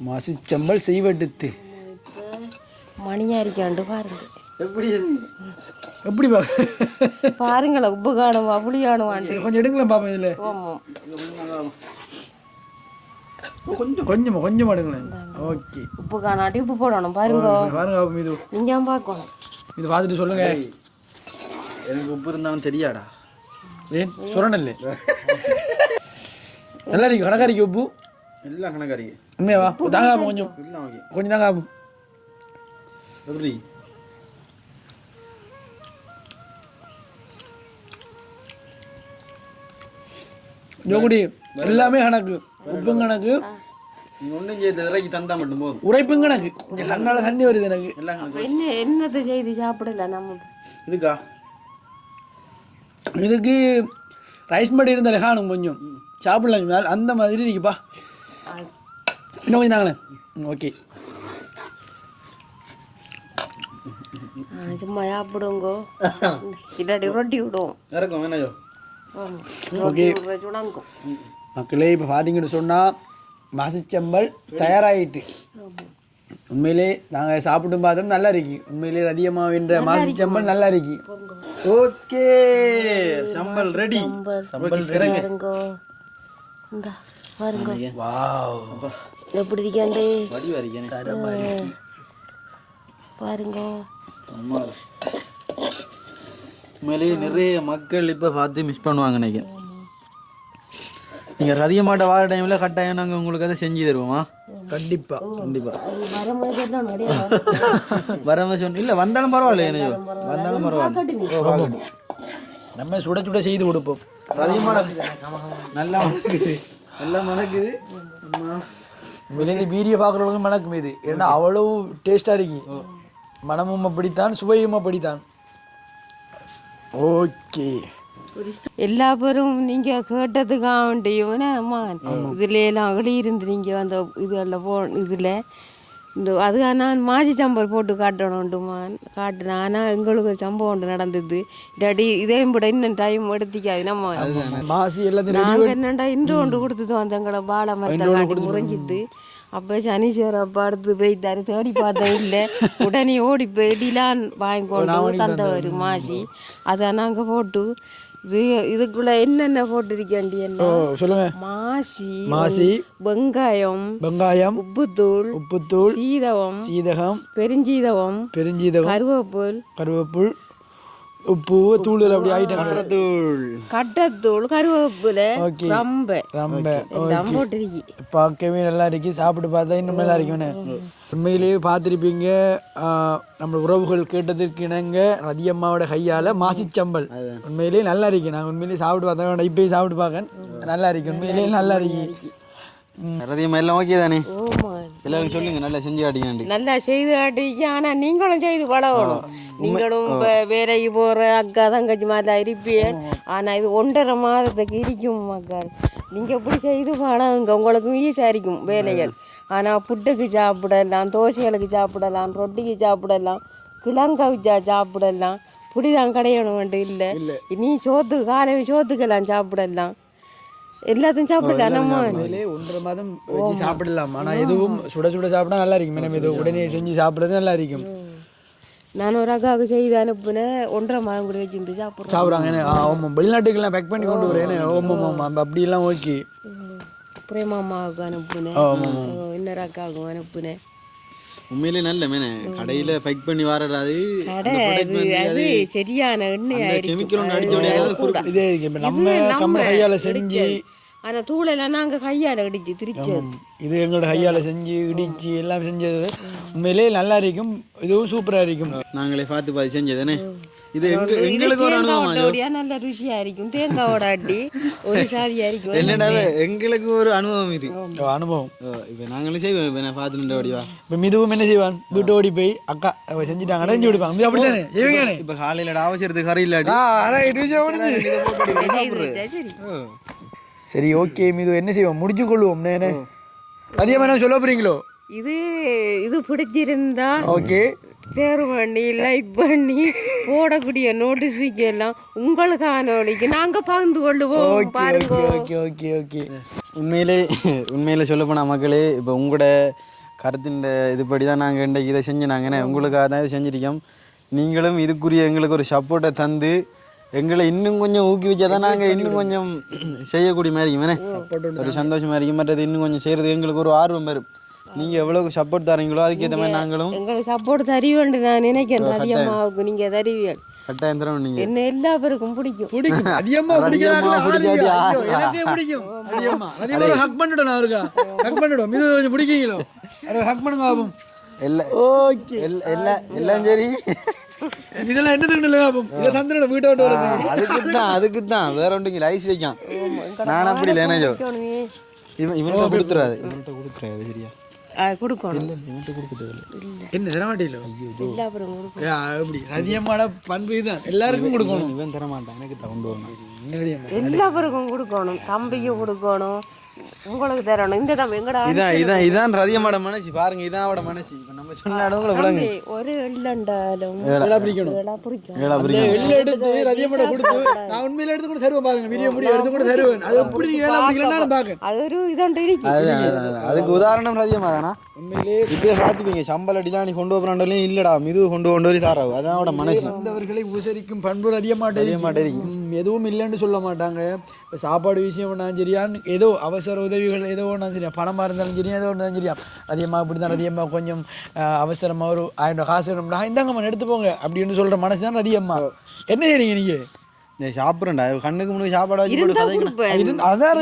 மாசிச்சம்பல் செய்வெடுத்து மணியா இருக்காண்டு பாருங்க. எப்படி எப்படி பாருங்களேன் உப்பு காணுமா புளி காணுமாண்டு. கொஞ்சம் எடுங்களேன் பாப்பா. இதில் கொஞ்சம் கொஞ்சமா கொஞ்சம் எடுங்களேன். ஓகே உப்பு காணாட்டி உப்பு போடணும் பாருங்க. பாருங்க இது நீங்க பார்க்கணும். இது பார்த்துட்டு சொல்லுங்க. எனக்கு உப்பு இருந்தாலும் தெரியாடா. ஏன் சுரணல்ல நல்லா இருக்கு கணக்கா இருக்கு உப்பு எல்லாம் கணக்காரி உண்மையாவா? தாங்க கொஞ்சம் எல்லாம் ஓகே. கொஞ்சம் தாங்க எப்படி ஜோகுடி எல்லாமே கணக்கு. உப்பும் கணக்கு, நீங்க ஒன்றும் செய்து இறக்கி தந்தா மட்டும் போதும். உரைப்பும் கணக்கு. இங்கே கண்ணால தண்ணி வருது எனக்கு. எல்லாம் கணக்கு. என்னத்தை செய்து சாப்பிடல நம்ம இதுக்கா இதுக்கு ரைஸ் மட்டும் இருந்தாலே காணும் கொஞ்சம் சாப்பிடலாம் மேலே அந்த மாதிரி இருக்குப்பா. இன்னும் கொஞ்சம் தாங்களேன். ஓகே சும்மா சாப்பிடுங்கோ. இல்லாட்டி ரொட்டி விடுவோம். இறக்கும் வேணாயோ. ஓகே சுணங்கும். மக்களே இப்போ பார்த்தீங்கன்னு சொன்னால் மாசிச்சம்பல் தயாராகிட்டு. உண்மையிலே நாங்கள் சாப்பிட்டும் பார்த்தோம் நல்லா இருக்கு. உண்மையிலே அதிகமாக மாசிச்சம்பல் நல்லா இருக்கு. ஓகே சம்பல் ரெடி. சம்பல் ரெடி. பாருங்கோ இந்த பாருங்க. வாவ் எப்படி இருக்காண்டே வடி வரிக்கனே பாருங்கோ. அம்மா உண்மையிலேயே நிறைய மக்கள் இப்போ பார்த்து மிஸ் பண்ணுவாங்க நினைக்கிறேன். நீங்கள் ரதிய மாட்ட வார டைமில் கட்டாயம் நாங்கள் உங்களுக்கு அதை செஞ்சு தருவோமா? கண்டிப்பாக கண்டிப்பாக வரமா வரமா சொன்ன இல்லை வந்தாலும் பரவாயில்ல. எனக்கு வந்தாலும் பரவாயில்ல. நம்ம சுட சுட செய்து கொடுப்போம். ரதிய மாட நல்லா மணக்குது நல்லா மணக்குது. வெளியே வீடியோ பார்க்குறவங்களுக்கும் மணக்கும் இது. ஏன்னா அவ்வளோ டேஸ்ட்டாக இருக்கு. மனமும் அப்படித்தான் சுவையும் அப்படித்தான். ஓகே எல்லா பேரும் நீங்க கேட்டதுக்காக வேண்டியவனே அம்மா இதுல எல்லாம் அகடி இருந்து நீங்க அந்த இதுகளில் இதுல இந்த அதுக்காக நான் மாசி சம்பல் போட்டு காட்டணுண்டுமான் காட்டினேன். ஆனால் எங்களுக்கு ஒரு சம்பவம் ஒன்று நடந்தது. இல்லாட்டி இதையும் விட இன்னும் டைம் எடுத்திக்காது. நம்ம மாசி எல்லாத்தையும் நாங்கள் என்னண்டா இன்று ஒன்று கொடுத்துட்டு வந்தோம். எங்களை பாலை மரத்தை காட்டி முறைஞ்சிட்டு அப்போ சனீஸ்வர அப்பா அடுத்து போய்த்தாரு. தேடி பார்த்தேன் இல்லை. உடனே ஓடி போய் டிலான் வாங்கி கொண்டு தந்தவர் மாசி. அதை நாங்கள் போட்டு இதுக்குள்ள என்னென்ன போட்டிருக்கேன்டி என்ன சொல்லுங்க. மாசி வெங்காயம் உப்புத்தூள் சீதகம் பெருஞ்சீதகம் கருவேப்புல் உப்பு தூள் அப்படி ஆயிட்டாங்க. கட்டத்தூள் கருவேப்பிலை ரொம்ப போட்டிருக்கு. பார்க்கவே நல்லா இருக்கு. சாப்பிட்டு பார்த்தா இன்னும் நல்லா இருக்குன்னு உண்மையிலேயே பார்த்துருப்பீங்க. நம்ம உறவுகள் கேட்டதற்கு இணங்க ரதியம்மாவோட கையால் மாசிச்சம்பல் உண்மையிலேயே நல்லா இருக்கு. நாங்கள் உண்மையிலேயே சாப்பிட்டு பார்த்தா இப்போயும் சாப்பிட்டு பார்க்க நல்லா இருக்கு. உண்மையிலேயே நல்லா இருக்கு. ரதியம்மா எல்லாம் ஓகே தானே? எல்லாரும் சொல்லுங்க நல்லா செஞ்சு காட்டிங்க. நல்லா செய்து காட்டிக்க. ஆனால் நீங்களும் செய்து பழகணும். நீங்களும் இப்போ வேலைக்கு போகிற அக்கா தங்கச்சி மாதிரி இருப்பீங்க. ஆனால் இது 1.5 மாதத்துக்கு இருக்கும் மக்கள். நீங்கள் எப்படி செய்து பழகுங்க. உங்களுக்கும் ஈஸியாக இருக்கும் வேலைகள். ஆனால் புட்டுக்கு சாப்பிடலாம், தோசைகளுக்கு சாப்பிடலாம், ரொட்டிக்கு சாப்பிடலாம், கிழங்கவிச்சா சாப்பிடலாம். புடிதான் கடையணும் வேண்டு இல்லை. இனி சோத்துக்கு காலையில் சோத்துக்கெல்லாம் சாப்பிடலாம். எல்லாத்தையும் சாப்பிடலாம் நம்ம. உண்மையிலே 1.5 மாதம் வச்சு சாப்பிடலாம். ஆனால் எதுவும் சுட சுட சாப்பிட்டா நல்லா இருக்கும். மேடம் இது உடனே செஞ்சு சாப்பிட்றது நல்லா இருக்கும். நான் ஒரு அக்காவுக்கு செய்து அனுப்புனேன், 1.5 மாதம் கூட வச்சுருந்து சாப்பிட்றாங்க. ஆமாம், வெளிநாட்டுக்கெல்லாம் பேக் பண்ணி கொண்டு வரேன். ஆமாம் அப்படிலாம் ஓகே. பிரேமாமாவுக்கு அனுப்புனேன், இன்னொரு அக்காவுக்கும் அனுப்புனேன். உண்மையிலே நல்ல மேனே கடையில் பேக் பண்ணி வரடாது அது சரியான எண்ணெய் கெமிக்கல் ஒன்று அடிச்சோட இதே நம்ம கையால் செஞ்சு. ஆனால் தூளெல்லாம் நாங்கள் கையால் இடிச்சு திரிச்சு, இது எங்களோட கையால் செஞ்சு இடிச்சு எல்லாம் செஞ்சது உண்மையிலே நல்லா இருக்கும். இதுவும் சூப்பராக இருக்கும். நாங்களே பார்த்து செஞ்சதுனே. இது எங்களுக்கு ஒரு அனுபவம், நல்ல ருசியா இருக்கும். தேங்காவோட அடி ஒரு சாதியா இருக்கும். என்னடா எங்களுக்கு ஒரு அனுபவம், இது அனுபவம். இப்போ நாங்களும் செய்வோம். இப்போ நான் பார்த்துட்டு ஓடிவா. இப்போ மிதுவும் என்ன செய்வான், வீட்டு ஓடி போய் அக்கா செஞ்சுட்டாங்க செஞ்சு விடுப்பாங்க. அப்படித்தானே செய்வீங்க. இப்போ காலையில் அவசரத்துக்கு கறி இல்லாட்டி சரி ஓகே மிது என்ன செய்வோம், முடிச்சு கொள்வோம். அதிகமாக சொல்ல போறீங்களோ? இது பிடிச்சிருந்தா ஓகே ஷேர் பண்ணி லைக் பண்ணி போடக்கூடிய நோட்டிஃபிகேஷன் உங்களுக்கு காணொளிக்கு நாங்கள் பகிர்ந்து கொள்ளுவோம். பாருங்க. Okay okay okay. உண்மையிலே சொல்ல போனால் மக்களே, இப்போ உங்களோட கருத்தின் இதுபடி தான் நாங்கள் இன்றைக்கு இதை செஞ்சுனாங்கண்ணே. உங்களுக்காக தான் இதை செஞ்சுருக்கோம். நீங்களும் இதுக்குரிய எங்களுக்கு ஒரு சப்போர்ட்டை தந்து எங்களை இன்னும் கொஞ்சம் ஊக்குவிச்சா தான் நாங்கள் இன்னும் கொஞ்சம் செய்யக்கூடிய மாதிரி இருக்கும். ஒரு சந்தோஷமாக இருக்கும். மற்றது இன்னும் கொஞ்சம் செய்கிறது எங்களுக்கு ஒரு ஆர்வம் வரும். நீங்கள் எவ்வளோ சப்போர்ட் தரீங்களோ அதுக்கேற்ற மாதிரி நாங்களும் எங்களுக்கு சப்போர்ட் தருவேன் நான் நினைக்கிறேன். அதிகமாவுக்கு நீங்கள் தருவீங்க, கட்டாயம் தரோம். நீங்கள் என்ன எல்லா பேருக்கும் பிடிக்கும். அதிகமாக பிடிக்கும். ஹக் பண்ணிவிடும் அவருக்கா, ஹக் பண்ணிவிடும். இது கொஞ்சம் பிடிக்கீங்களோ, ஹக் பண்ணுங்க ஆகும். எல்லாம் சரி. இதெல்லாம் என்ன வீட்டோட அதுக்கு தான் வேற ஒன்றுங்க ஐஸ் வைக்கான். நான் அப்படி இல்லைனோ இவன்கிட்ட கொடுத்துறாது, சரியா கொடுக்கணும். என்ன தரமாட்டில அதிகமான பண்பு இதுதான், எல்லாருக்கும் கொடுக்கணும். இவன் தரமாட்டான், எனக்கு கொண்டு வரணும். எல்லா பேருக்கும் கொடுக்கணும். தம்பிக்கு கொடுக்கணும், உங்களுக்கு தரணும். இந்த தம்பி எங்கடா இதான் ரதியமாட மனசு பாருங்க. இதான் அவட மனசு. இப்போ நம்ம சொன்ன இடங்களை விளங்கு. ஒரு எள்ளண்டாலும் எடுத்து ரதியமாட கொடுத்து நான் உண்மையில எடுத்து கூட தருவேன். பாருங்க வீடியோ முடிய எடுத்து கூட தருவேன். அது எப்படி அது ஒரு இதோண்டு இருக்கு. அதுக்கு உதாரணம் ரதியமா தானா உண்மையிலே. இப்பயே பார்த்துப்பீங்க, சம்பள அடிலாம் நீ கொண்டு போறாண்டோலையும் இல்லடா மிது கொண்டு வரி சாராவு. அதான் அவட மனசு. வந்தவர்களை உபசரிக்கும் பண்பு அதிகமாட்டே எதுவும் இல்லைன்னு சொல்ல மாட்டாங்க. இப்போ சாப்பாடு விஷயம் ஒன்றாலும் சரியான்னு ஏதோ அவசர உதவிகள் ஏதோ ஒன்றாலும் சரியா, பணமாக இருந்தாலும் சரியா, ஏதோ ஒன்றாலும் சரியா, அதிகமாக இப்படி தான் அதிகமாக கொஞ்சம் அவசரமாக ஒரு 1000 காசு வேணும்னா இந்தாங்கம்மா எடுத்து போங்க அப்படின்னு சொல்கிற மனசு தான் அதிகமாக. என்ன செய்றீங்க நீங்கள்? சாப்பிட்றேன்டா கண்ணுக்கு முன்னாடி சாப்பாடு வச்சு அதான்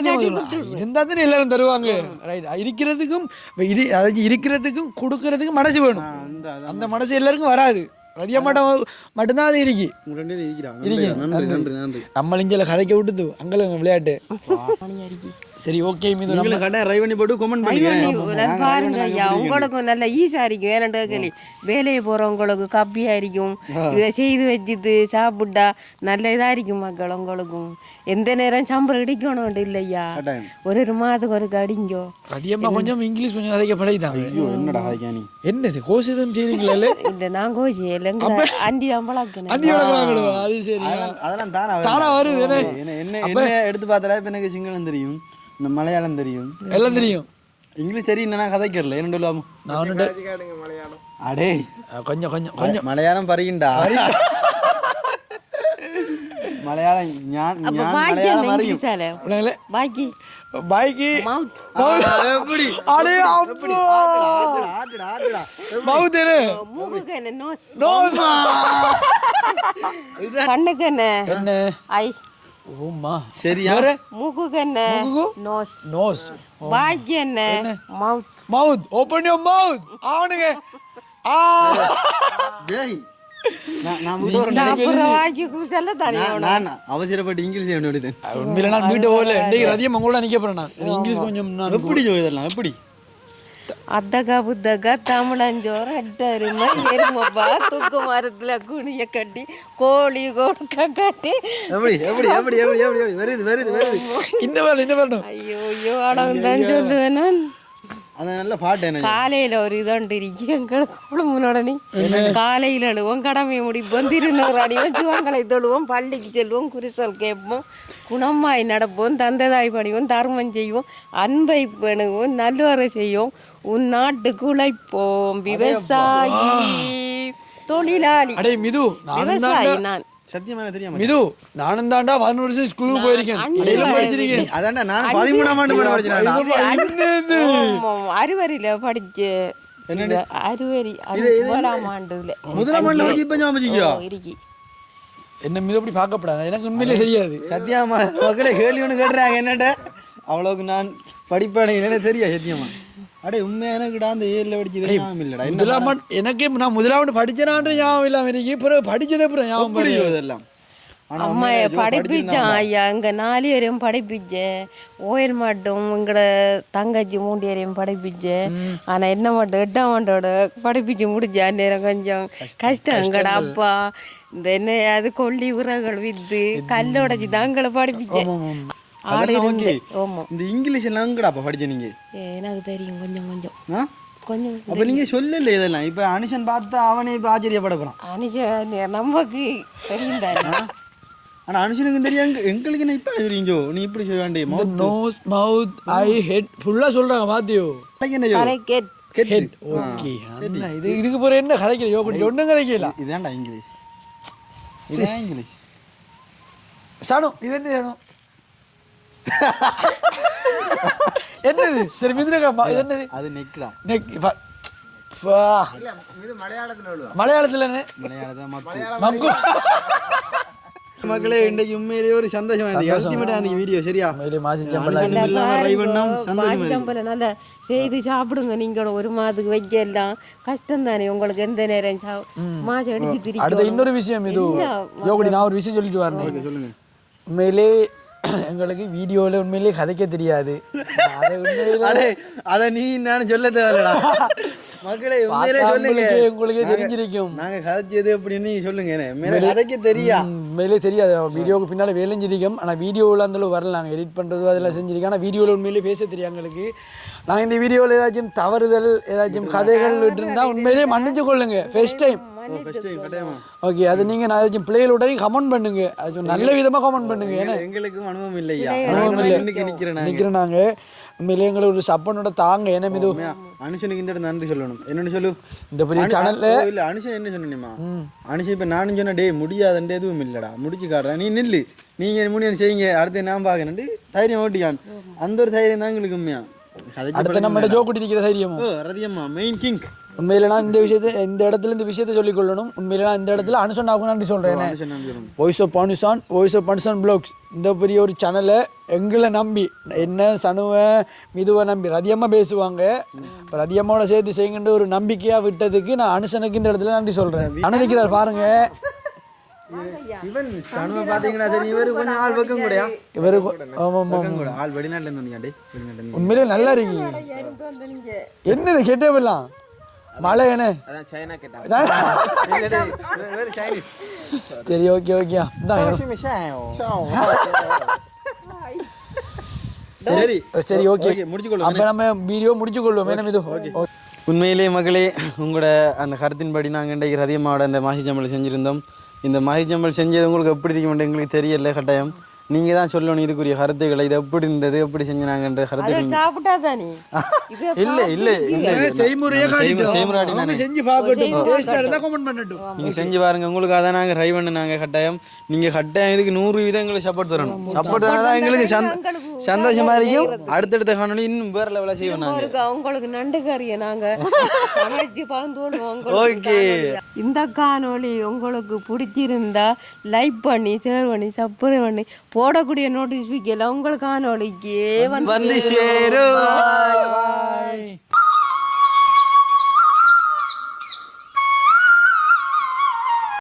இருந்தால் தானே எல்லாரும் தருவாங்க. ரைட். இருக்கிறதுக்கும் கொடுக்கறதுக்கும் மனசு வேணும். அந்த மனசு எல்லாருக்கும் வராது. அதிகமாட்ட மட்டும்தான் அது இருக்கு. நம்ம இங்கே கதைக்க விட்டுது அங்கே விளையாட்டு. சரி ஓகே மீது பாருங்க ஐயா, உங்களுக்கும் நல்ல ஈஸியா இருக்கும். வேணாண்டா கேள்வி வேலையை போறவங்களுக்கு கப்பியா இருக்கும். இதை செய்து வச்சுட்டு சாப்பிட்டா நல்ல இதா இருக்கும். மக்கள் உங்களுக்கும் எந்த நேரம் சம்பளம் கிடைக்கணும் இல்லையா, ஒரு மாதத்துக்கு ஒரு கடிங்கோ. அதிகமா கொஞ்சம் இங்கிலீஷ் கொஞ்சம் கதைக்க பழகிட்டாங்க. என்னது கோஷம் செய்றீங்களா? இந்த நான் கோஷி இல்லைங்க, அண்டி அம்பளாக்குனேன். அது சரி, அதெல்லாம் தானா வருது. என்ன எடுத்து பார்த்தாலே இப்ப எனக்கு சிங்களம் தெரியும், மலையாளம் தெரியும், எல்லாம் தெரியும். இங்கிலீஷ் சரி என்ன கதைக்கல என்ன சொல்லாம அடே கொஞ்சம் கொஞ்சம் கொஞ்சம் மலையாளம் பறிகின்றா. மலையாளம் மலையாளம் பாக்கி பாய்க்கு எப்படி அடே எப்படி மவுத் மூக்குக்கு என்ன நோஸ் நோஸ் கண்ணுக்கு என்ன என்ன ஐ ஓமா சரியா மூக்குக்கு என்ன நோஸ் நோஸ் பாக்கி என்ன மவுத் மவுத் ஓபன் யுவர் மவுத் அவனுங்க ஆ டேய் அவசரப்பட்டு இங்கிலீஷ் உண்மையில நான் வீட்டு போகல அதிகம் உங்களோட நிக்க போறேன். நான் இங்கிலீஷ் கொஞ்சம் எப்படி இதெல்லாம் எப்படி அத்தகா புத்தகா தமிழஞ்சோறு அட்டருமை எருமப்பா தூக்கு மரத்துல குனிய கட்டி கோழி கொடுக்க கட்டி எப்படி எப்படி எப்படி எப்படி எப்படி வருது வருது வருது இந்த வரணும் ஐயோ ஐயோ அடம் தான் சொல்லுவேன் நான். அந்த நல்ல பாட்டு என்ன காலையில ஒரு இதோண்டு இருக்கு எங்களுக்கு குழுமுனோடனே காலையில் எழுவோம் கடமையை முடிப்போம் திருநூறு அடிவோம் சிவங்களை தொழுவோம் பள்ளிக்கு செல்வோம் குரிசல் கேட்போம் குணமாய் நடப்போம் தந்தைதாய் பணிவோம் தர்மம் செய்வோம் அன்பை பெணுவோம் நல்லுவரை செய்வோம் உன் நாட்டுக்கு உழைப்போம் விவசாயி தொழிலாளி அடே மிது விவசாயி நான் சத்தியமா எனக்கு தெரியாம மிது நானும் தாண்டா 11 வருஷம் ஸ்கூலுக்கு போயிருக்கேன் அடையில படிச்சிருக்கேன் அதான்டா நான் 13ஆம் ஆண்டு படிச்சேன் அறுவரியில படிச்சு அறுவரி முதலாம் ஆண்டுல முதலாம் ஆண்டுல படிச்சு இப்ப ஞாபகம் வச்சுக்கியோ? இருக்கு என்ன மிது அப்படி பார்க்கப்படாது எனக்கு உண்மையிலே தெரியாது சத்தியமா மக்களே கேள்வி ஒன்று கேட்டுறாங்க என்னட்ட அவ்வளோக்கு நான் படிப்பேன் என்னன்னு தெரியாது சத்தியமா அடே உண்மையா எனக்குடா அந்த ஏரியில் படிச்சது ஞாபகம் இல்லடா முதலாம் எனக்கே நான் முதலாவது படிச்சேனான்ற ஞாபகம் இல்லாம இருக்கு பிறகு படிச்சதே அப்புறம் ஞாபகம் புரியும் இதெல்லாம் அம்மா படிப்பிச்சான் ஐயா இங்க 4 வரையும் படிப்பிச்சேன் ஓயல் மட்டும் எங்கட தங்கச்சி 3 வரையும் படிப்பிச்சேன் ஆனா என்ன மட்டும் 8ஆம் ஆண்டோட படிப்பிச்சு முடிச்சா நேரம் கொஞ்சம் கஷ்டம் எங்கட அப்பா இந்த என்ன அது கொல்லி உரங்கள் வித்து கல்லோடச்சி தாங்களை படிப்பிச்சேன் ஆடு இருந்து ஆமா இந்த இங்கிலீஷ் எல்லாம் எங்கடா அப்ப படிச்ச நீங்க எனக்கு தெரியும் கொஞ்சம் கொஞ்சம் ஆ? கொஞ்சம் அப்ப நீங்க சொல்லல இதெல்லாம் இப்ப அனுஷன் பார்த்தா அவனே இப்ப ஆச்சரியப்பட போறான் அனுஷா நமக்கு தெரியும் தானே ஆனா அனுஷனுக்கு தெரியும் எங்களுக்கு என்ன இப்ப தெரியுஞ்சோ நீ இப்படி சொல்ல வேண்டிய நோஸ் மவுத் ஐ ஹெட் ஃபுல்லா சொல்றாங்க பாத்தியோ ஹெட் ஓகே இது இதுக்கு பிறகு என்ன கதைக்கல யோகடி ஒண்ணும் கதைக்கல இதான்டா இங்கிலீஷ் இதான் இங்கிலீஷ் சாணம் இது என்ன சாணம் என்னது சரி மிதுரகா இது என்னது அது நெக்டா நெக் இது மலையாளத்துல மலையாளத்துல என்ன மலையாளத்தை மக்களே இன்றைக்கு உண்மையிலேயே ஒரு சந்தோஷமா அல்டிமேட்டா அந்த வீடியோ சரியா சம்பளம் நல்லா செய்து சாப்பிடுங்க நீங்க ஒரு மாதத்துக்கு வைக்கலாம் கஷ்டம் தானே உங்களுக்கு எந்த நேரம் மாசம் அடிச்சு திரி அடுத்த இன்னொரு விஷயம் இது யோகடி நான் ஒரு விஷயம் சொல்லிட்டு வரேன் சொல்லுங்க உண்மையிலே எங்களுக்கு வீடியோவில் உண்மையிலே கதைக்க தெரியாது அதை நீ நான் சொல்ல தேவையில்லடா மக்களே உண்மையிலே சொல்லுங்க உங்களுக்கே தெரிஞ்சிருக்கும் நாங்க கதைச்சது அப்படின்னு சொல்லுங்க மேலே கதைக்க தெரியா உண்மையிலே தெரியாது வீடியோவுக்கு பின்னால் வேலைஞ்சிருக்கோம் ஆனால் வீடியோவில் அந்தளவு வரல நாங்கள் எடிட் பண்ணுறது அதெல்லாம் செஞ்சிருக்கோம் ஆனால் வீடியோவில் உண்மையிலே பேச தெரியும் எங்களுக்கு நாங்கள் இந்த வீடியோவில் ஏதாச்சும் தவறுதல் ஏதாச்சும் கதைகள் இருந்தால் உண்மையிலே மன்னிச்சு கொள்ளுங்க ஃபர்ஸ்ட் டைம் ஓகே அது நீங்க நான் ஏதாச்சும் பிள்ளைகளோட கமெண்ட் பண்ணுங்க அது நல்ல விதமா கமெண்ட் பண்ணுங்க ஏன்னா எங்களுக்கும் அனுபவம் இல்லையா அனுபவம் இல்லை நிக்கிறேன் நாங்க உண்மையிலே எங்களை ஒரு சப்பனோட தாங்க ஏன்னா இது அனுஷனுக்கு இந்த நன்றி சொல்லணும் என்னன்னு சொல்லு இந்த பெரிய சேனல்ல இல்ல அனுஷன் என்ன சொன்னீமா அனுஷன் இப்ப நானும் சொன்ன டே முடியாதுன்ற எதுவும் இல்லடா முடிச்சு காட்டுறேன் நீ நில்லு நீங்க முடியும் செய்யுங்க அடுத்து நான் பாக்கணும் தைரியம் ஓட்டிக்கான் அந்த ஒரு தைரியம் தான் எங்களுக்கு உண்மையா அடுத்த நம்ம ஜோக்குட்டி இருக்கிற தைரியம் ரதியம்மா மெயின் கிங் உண்மையில நான் இந்த இடத்துல இந்த விஷயத்தை சொல்லிக் கொள்ளணும் உண்மையில நான் இந்த இடத்துல அனுஷன் ஆகும் நன்றி சொல்றேன் வாய்ஸ் ஆஃப் பனுசான் ப்ளாக்ஸ் இந்த பெரிய ஒரு சேனலை எங்களை நம்பி என்ன சனுவை மிதுவை நம்பி ரதியம்மா பேசுவாங்க இப்போ ரதியம்மாவோட சேர்த்து செய்யுங்கன்ற ஒரு நம்பிக்கையா விட்டதுக்கு நான் அனுஷனுக்கு இந்த இடத்துல நன்றி சொல்றேன் அனுரிக்கிறார் பாருங்க இவன் சனுவை பாத்தீங்கன்னா தெரியும் இவரு கொஞ்சம் ஆள் பக்கம் கூடயா இவரு ஆள் வெளிநாட்டுல இருந்து உண்மையிலே நல்லா இருக்கீங்க என்னது கெட்டவெல்லாம் மழை என்ன சரி ஓகே ஓகே சரி ஓகே அப்ப நம்ம வீடியோ முடிச்சு கொள்வோம் என்ன இது உண்மையிலே மகளே உங்களோட அந்த கருத்தின்படி நாங்கள் இன்றைக்கு ரதியம்மாவோட அந்த மாசி சம்பளம் செஞ்சுருந்தோம் இந்த மாசி சம்பளம் செஞ்சது உங்களுக்கு எப்படி இருக்கும் எங்களுக்கு தெரியல கட்டாயம் நீங்க தான் சொல்லணும் இதுக்குரிய கருத்துக்களை இது எப்படி இருந்தது எப்படி செஞ்சாங்கன்ற கருத்துக்கள் சாப்பிட்டா தானே இல்ல இல்ல நீங்க செஞ்சு பாருங்க உங்களுக்கு அதான் நாங்க ட்ரை பண்ணாங்க கட்டாயம் நீங்க கட்டாயம் இதுக்கு 100% எங்களுக்கு சப்போர்ட் தரணும் சப்போர்ட் தான் எங்களுக்கு சந்தோஷமா இருக்கும் அடுத்தடுத்த காணொலி இன்னும் வேற லெவலா செய்வோம் நாங்க உங்களுக்கு நண்டு கறியை நாங்க சமைச்சு பகிர்ந்துடுவோம் ஓகே இந்த காணொலி உங்களுக்கு பிடிச்சிருந்தா லைக் பண்ணி ஷேர் பண்ணி சப்ஸ்கிரைப் பண்ணி போடக்கூடிய நோட்டிஃபிகேஷன் உங்களுக்கு காணொலிக்கு வந்து சேரும்